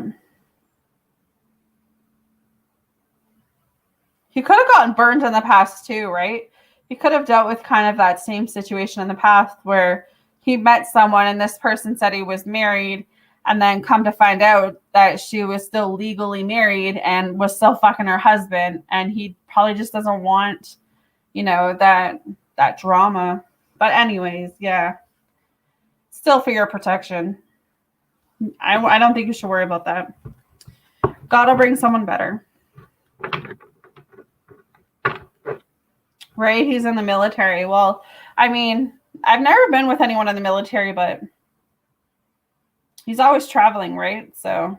He could have gotten burned in the past too, right? He could have dealt with kind of that same situation in the past where he met someone and this person said he was married and then come to find out that she was still legally married and was still fucking her husband, and he probably just doesn't want, that drama. But anyways, yeah. Still for your protection. I don't think you should worry about that. God will bring someone better. Right? He's in the military. Well, I mean, I've never been with anyone in the military, but he's always traveling, right? So,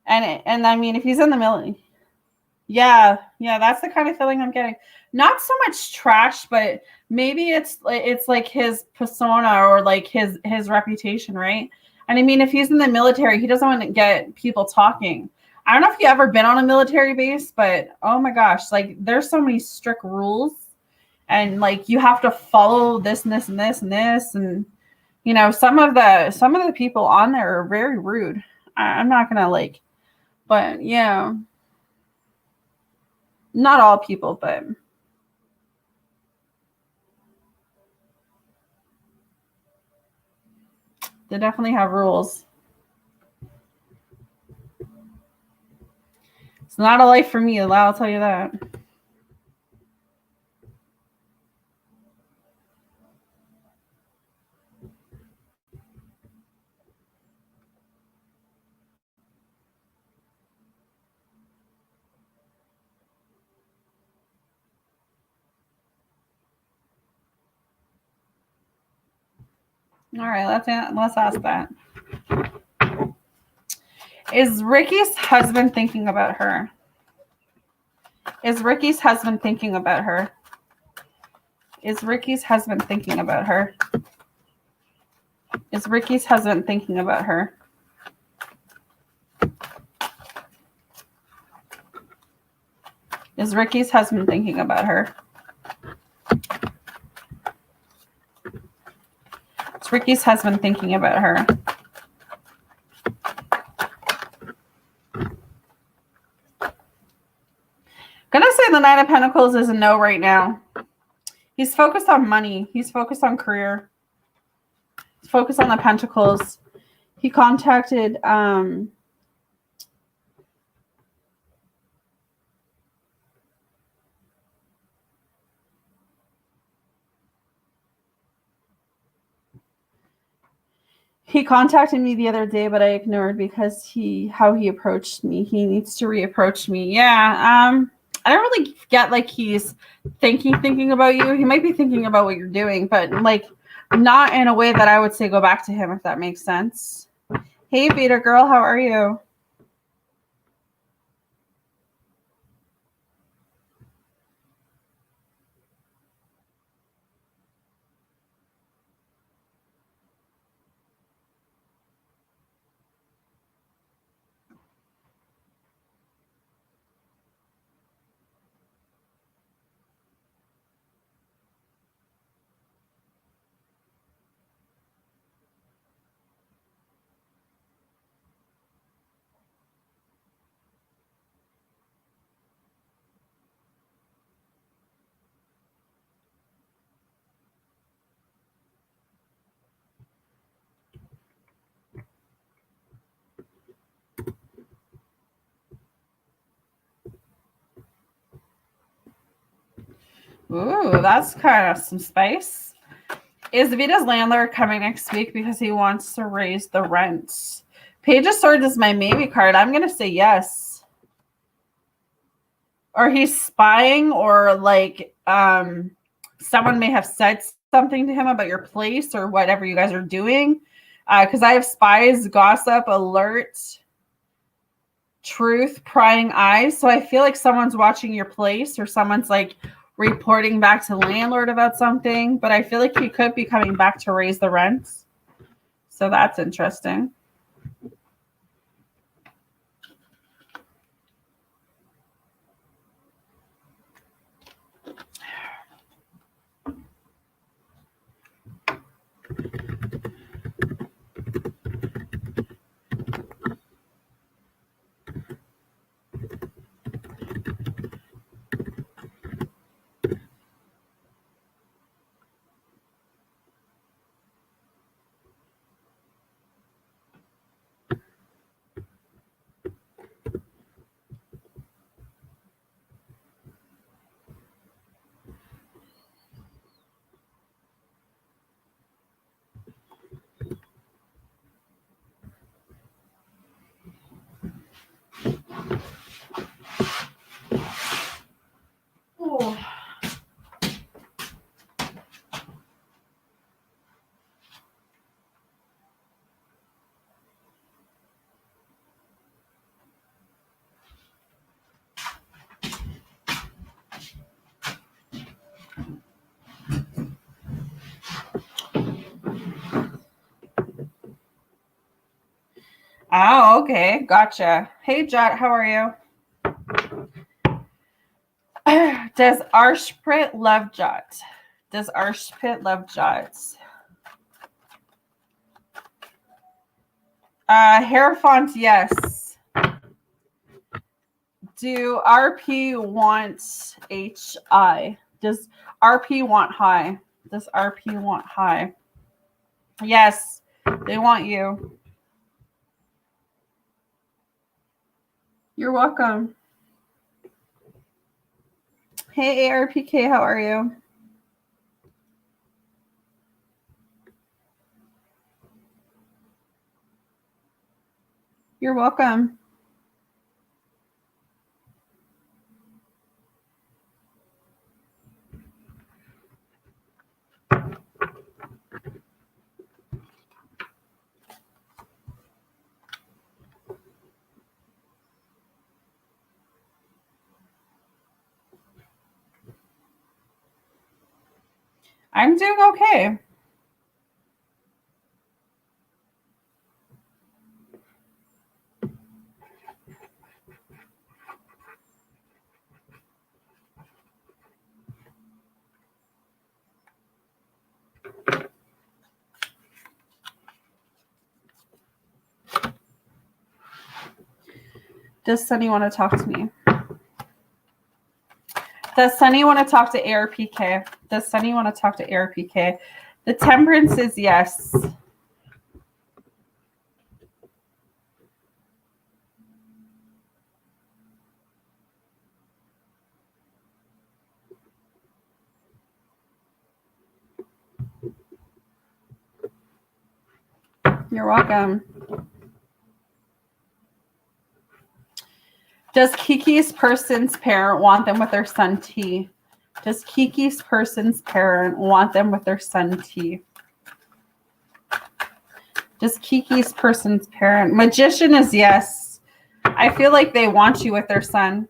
and I mean, if he's in the military, yeah, that's the kind of feeling I'm getting. Not so much trash, but maybe it's like his persona or like his reputation, right? And I mean, if he's in the military, he doesn't want to get people talking. I don't know if you ever been on a military base, but oh my gosh, like there's so many strict rules, and like you have to follow this and this and this and this, and some of the people on there are very rude. I'm not gonna but yeah, not all people, but they definitely have rules. It's not a life for me, I'll tell you that. All right, let's ask that. Is Ricky's husband thinking about her? Is Ricky's husband thinking about her? Is Ricky's husband thinking about her? Is Ricky's husband thinking about her? Is Ricky's husband thinking about her? Is Ricky's husband thinking about her? Gonna say the Nine of Pentacles is a no right now. He's focused on money. He's focused on career. He's focused on the Pentacles. He contacted he contacted me the other day, but I ignored because how he approached me. He needs to reapproach me. Yeah. I don't really get like he's thinking about you. He might be thinking about what you're doing, but like not in a way that I would say go back to him, if that makes sense. Hey, Vita girl, how are you? Ooh, that's kind of some spice. Is Vita's landlord coming next week because he wants to raise the rent? Page of Swords is my maybe card. I'm going to say yes. Or he's spying, or like someone may have said something to him about your place or whatever you guys are doing. Because I have spies, gossip, alert, truth, prying eyes. So I feel like someone's watching your place, or someone's like reporting back to the landlord about something. But I feel like he could be coming back to raise the rents. So that's interesting. Oh, okay. Gotcha. Hey, Jot, how are you? Does Arshprit love Jot? Does Arshprit love Jot? Hair font, yes. Do RP want HI? Does RP want high? Does RP want high? Yes, they want you. You're welcome. Hey, ARPK, how are you? You're welcome. I'm doing okay. Does Sunny want to talk to me? Does Sunny want to talk to ARPK? Does Sunny want to talk to ARPK? The temperance is yes. You're welcome. Does Kiki's person's parent want them with their son T? Does Kiki's person's parent want them with their son T? Does Kiki's person's parent? Magician is yes. I feel like they want you with their son.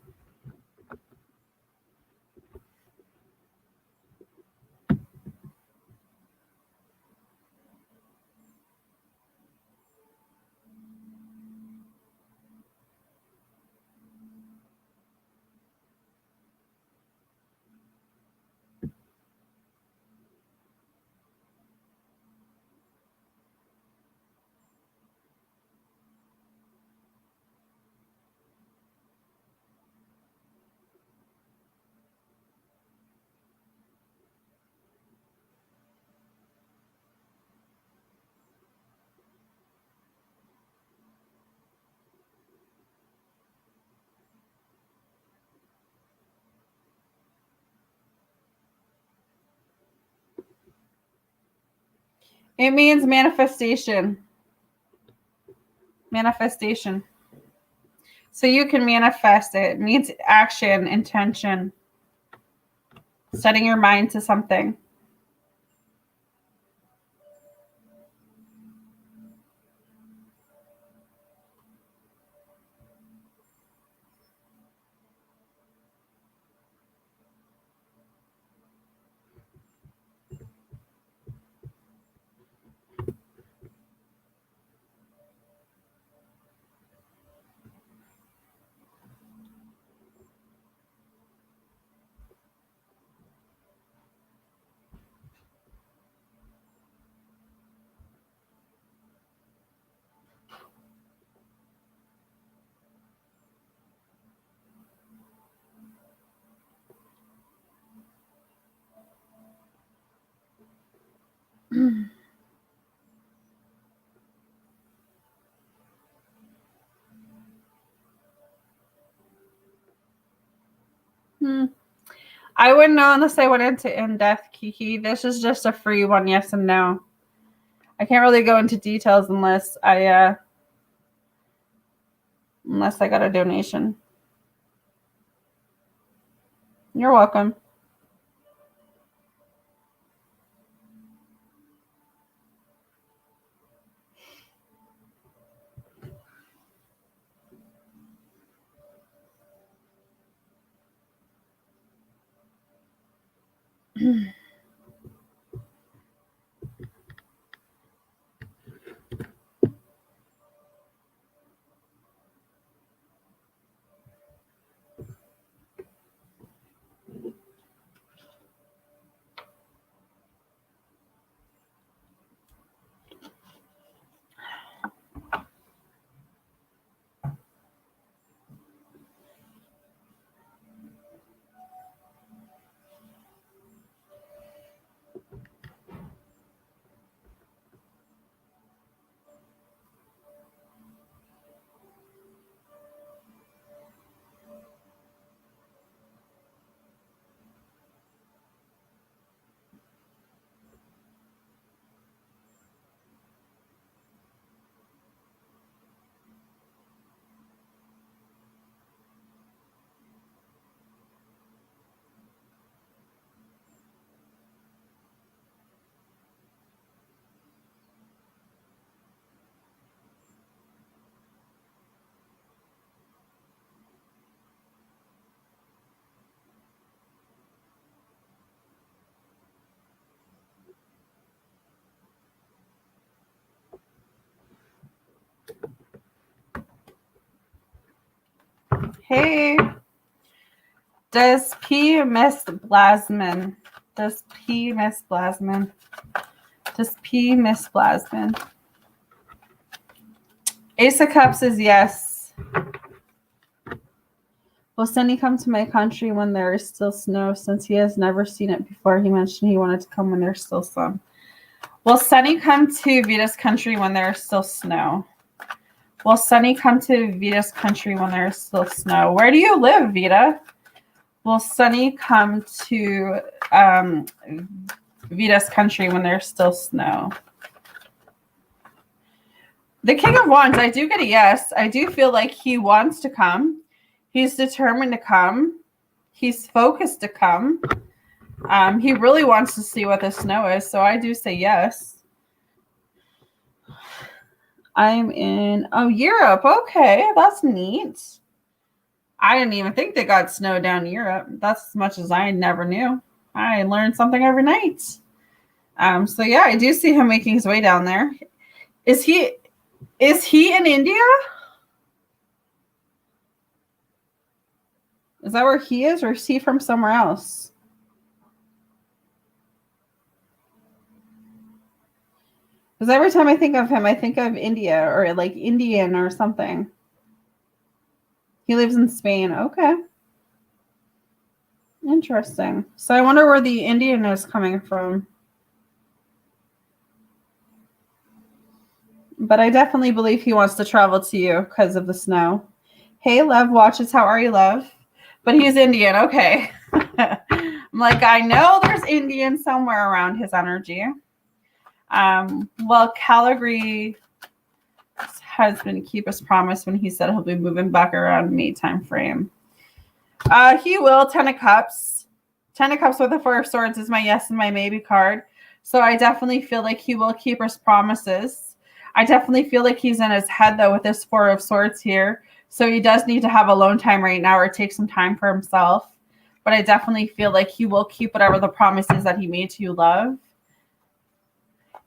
It means manifestation. Manifestation. So you can manifest it. It means action, intention, setting your mind to something. I wouldn't know unless I went into in-depth, Kiki. This is just a free one, yes and no. I can't really go into details unless I got a donation. You're welcome. Hey. Does P miss Blasman? Does P miss Blasman? Does P miss Blasman? Ace of Cups is yes. Will Sunny come to my country when there is still snow? Since he has never seen it before, he mentioned he wanted to come when there's still sun. Will Sunny come to Vita's country when there is still snow? Will Sunny come to Vita's country when there is still snow? Where do you live, Vita? Will Sunny come to Vita's country when there's still snow? The King of Wands, I do get a yes. I do feel like he wants to come. He's determined to come. He's focused to come. He really wants to see what the snow is, so I do say yes. I'm in, Europe. Okay, that's neat. I didn't even think they got snow down in Europe. That's as much as I never knew. I learned something every night. So yeah, I do see him making his way down there. Is he in India? Is that where he is, or is he from somewhere else? Because every time I think of him, I think of India or like Indian or something. He lives in Spain. Okay. Interesting. So I wonder where the Indian is coming from. But I definitely believe he wants to travel to you because of the snow. Hey, Love Watches. How are you, Love? But he's Indian. Okay. I'm like, I know there's Indian somewhere around his energy. Well, Calgary husband keep his promise when he said he'll be moving back around May time frame. He will. 10 of Cups. 10 of Cups with the Four of Swords is my yes and my maybe card. So I definitely feel like he will keep his promises. I definitely feel like he's in his head, though, with this Four of Swords here. So he does need to have alone time right now or take some time for himself. But I definitely feel like he will keep whatever the promises that he made to you, Love.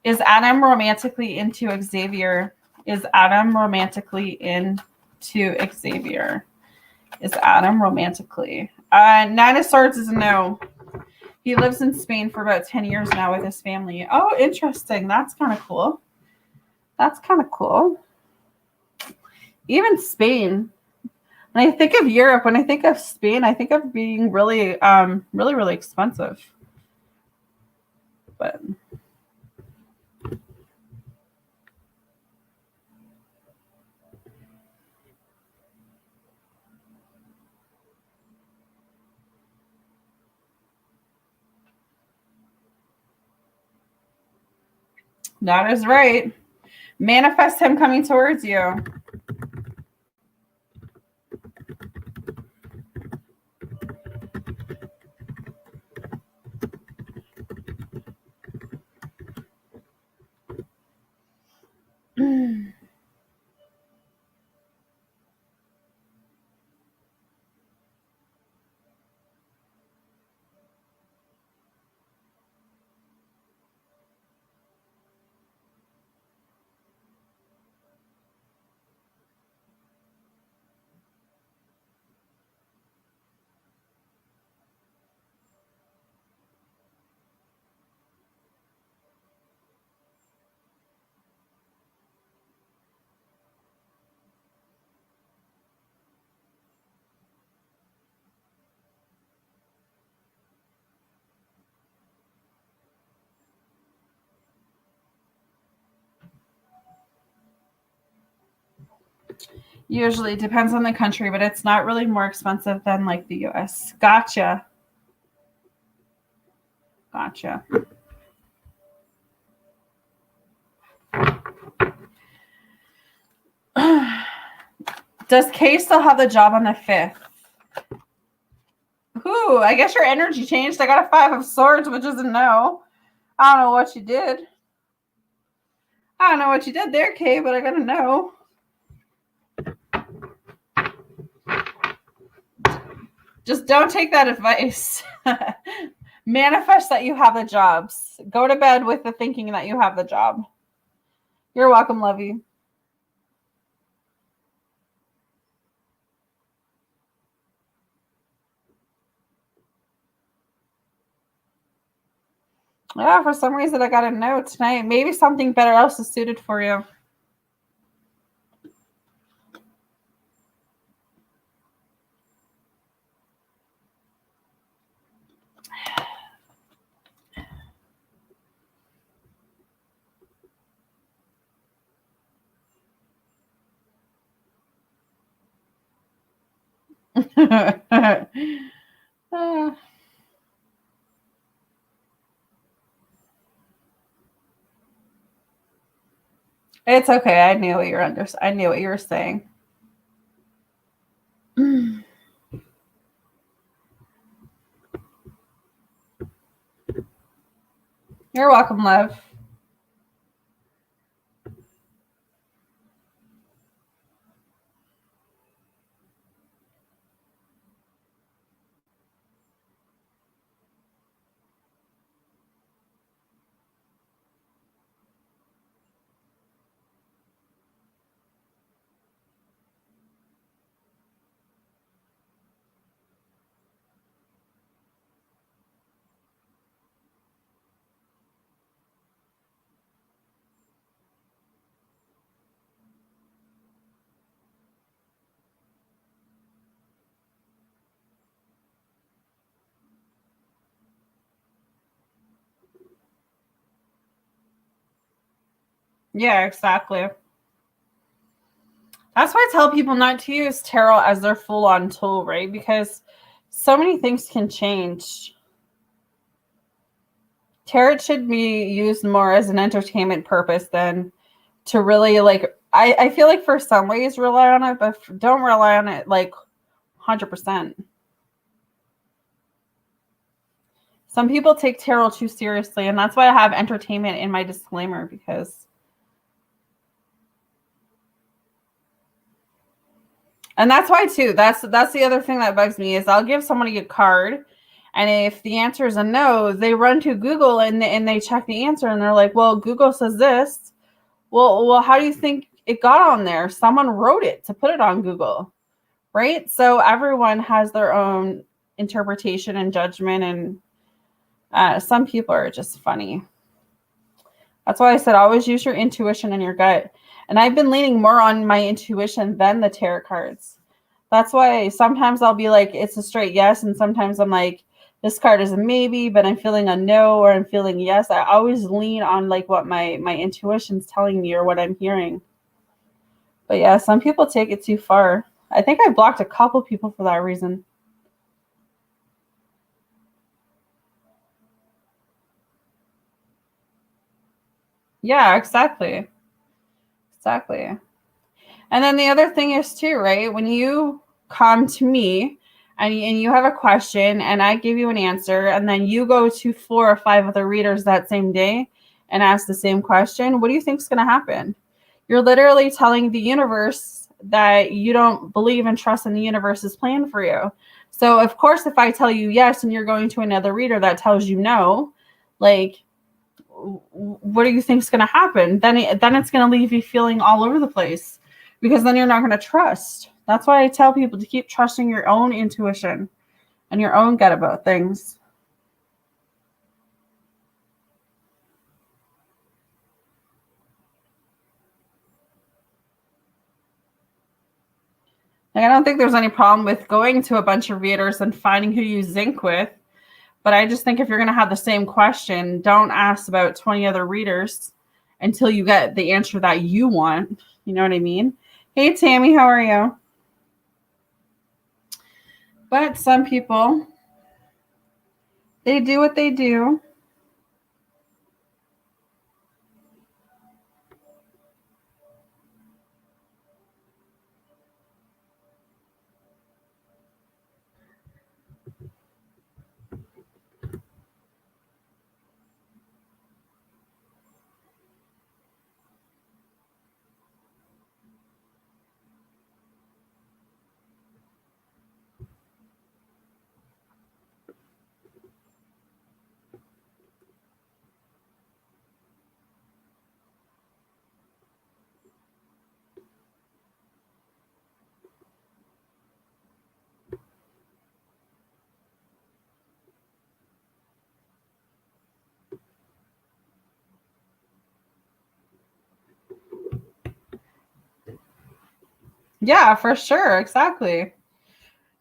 Is Adam romantically into Xavier? Is Adam romantically into Xavier? Is Adam romantically? 9 of Swords is a no. He lives in Spain for about 10 years now with his family. Oh, interesting. That's kind of cool. That's kind of cool. Even Spain. When I think of Europe, when I think of Spain, I think of being really, really, really expensive. But that is right. Manifest him coming towards you. Usually it depends on the country, but it's not really more expensive than like the US. Gotcha. Gotcha. Does Kay still have the job on the 5th? Ooh, I guess your energy changed. I got a 5 of Swords, which is a no. I don't know what you did. I don't know what you did there, Kay, but I got a no. Just don't take that advice. Manifest that you have the jobs. Go to bed with the thinking that you have the job. You're welcome, Lovey. Yeah, for some reason I got a no tonight. Maybe something better else is suited for you. It's okay. I knew what I knew what you were saying. You're welcome, love. Yeah, exactly. That's why I tell people not to use tarot as their full-on tool, right? Because so many things can change. Tarot should be used more as an entertainment purpose than to really like. I feel like for some ways rely on it, but don't rely on it like 100%. Some people take tarot too seriously, and that's why I have entertainment in my disclaimer because. And that's why too. That's the other thing that bugs me is I'll give somebody a card, and if the answer is a no, they run to Google and they check the answer and they're like, "Well, Google says this." Well, how do you think it got on there? Someone wrote it to put it on Google, right? So everyone has their own interpretation and judgment, and some people are just funny. That's why I said always use your intuition and your gut. And I've been leaning more on my intuition than the tarot cards. That's why sometimes I'll be like, it's a straight yes. And sometimes I'm like, this card is a maybe, but I'm feeling a no or I'm feeling yes. I always lean on like what my intuition's telling me or what I'm hearing. But yeah, some people take it too far. I think I blocked a couple people for that reason. Yeah, exactly. Exactly. And then the other thing is too, right? When you come to me and you have a question and I give you an answer and then you go to 4 or 5 other readers that same day and ask the same question, what do you think is going to happen? You're literally telling the universe that you don't believe and trust in the universe's plan for you. So of course, if I tell you yes and you're going to another reader that tells you no, like what do you think is going to happen? Then it's going to leave you feeling all over the place because then you're not going to trust. That's why I tell people to keep trusting your own intuition and your own gut about things. Like, I don't think there's any problem with going to a bunch of readers and finding who you zinc with. But I just think if you're going to have the same question, don't ask about 20 other readers until you get the answer that you want. You know what I mean? Hey, Tammy, how are you? But some people, they do what they do. Yeah, for sure. Exactly.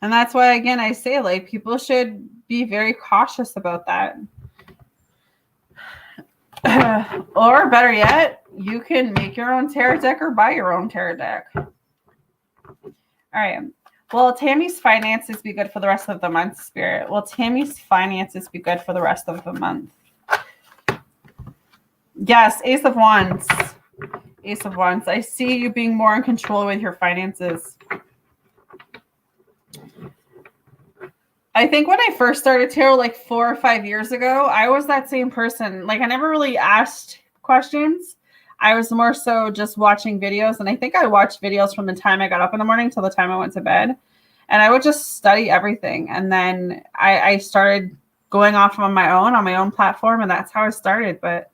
And that's why, again, I say like people should be very cautious about that. Or better yet, you can make your own tarot deck or buy your own tarot deck. All right. Will Tammy's finances be good for the rest of the month, Spirit? Will Tammy's finances be good for the rest of the month? Yes, Ace of Wands. Ace of Wands. I see you being more in control with your finances. I think when I first started tarot like 4 or 5 years ago, I was that same person. Like I never really asked questions. I was more so just watching videos. And I think I watched videos from the time I got up in the morning till the time I went to bed. And I would just study everything. And then I started going off on my own platform. And that's how I started. But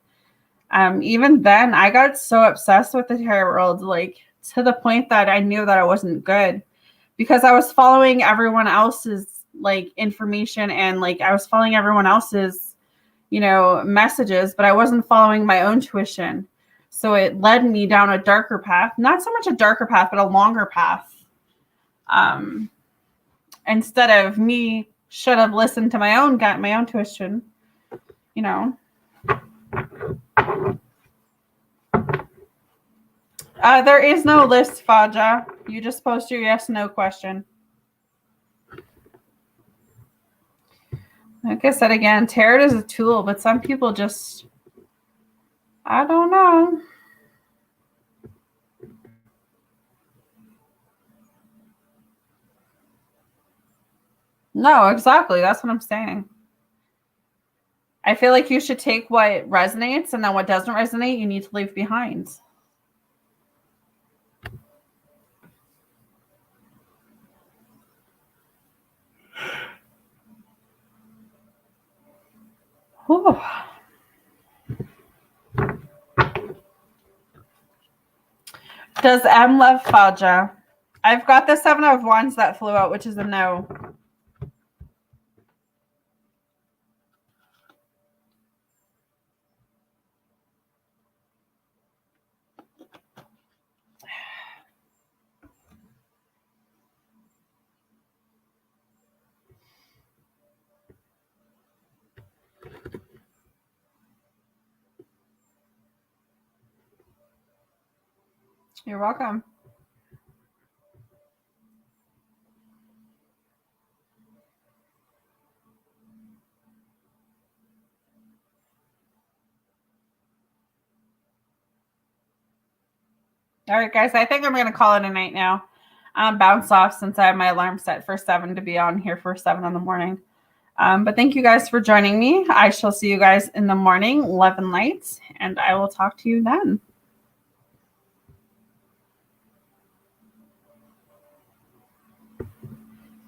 even then, I got so obsessed with the tarot world, like to the point that I knew that I wasn't good because I was following everyone else's like information and like I was following everyone else's, messages, but I wasn't following my own tuition. So it led me down a darker path, not so much a darker path, but a longer path. Instead of me should have listened to my own gut, my own tuition, There is no list, Faja. You just post your yes, no question. Like I said again, tarot is a tool, but some people just, I don't know. No, exactly. That's what I'm saying. I feel like you should take what resonates and then what doesn't resonate, you need to leave behind. Whew. Does M love Faja? I've got the 7 of Wands that flew out, which is a no. You're welcome. All right, guys, I think I'm going to call it a night now. Bounce off since I have my alarm set for 7 to be on here for 7 in the morning. But thank you guys for joining me. I shall see you guys in the morning, 11 lights, and I will talk to you then.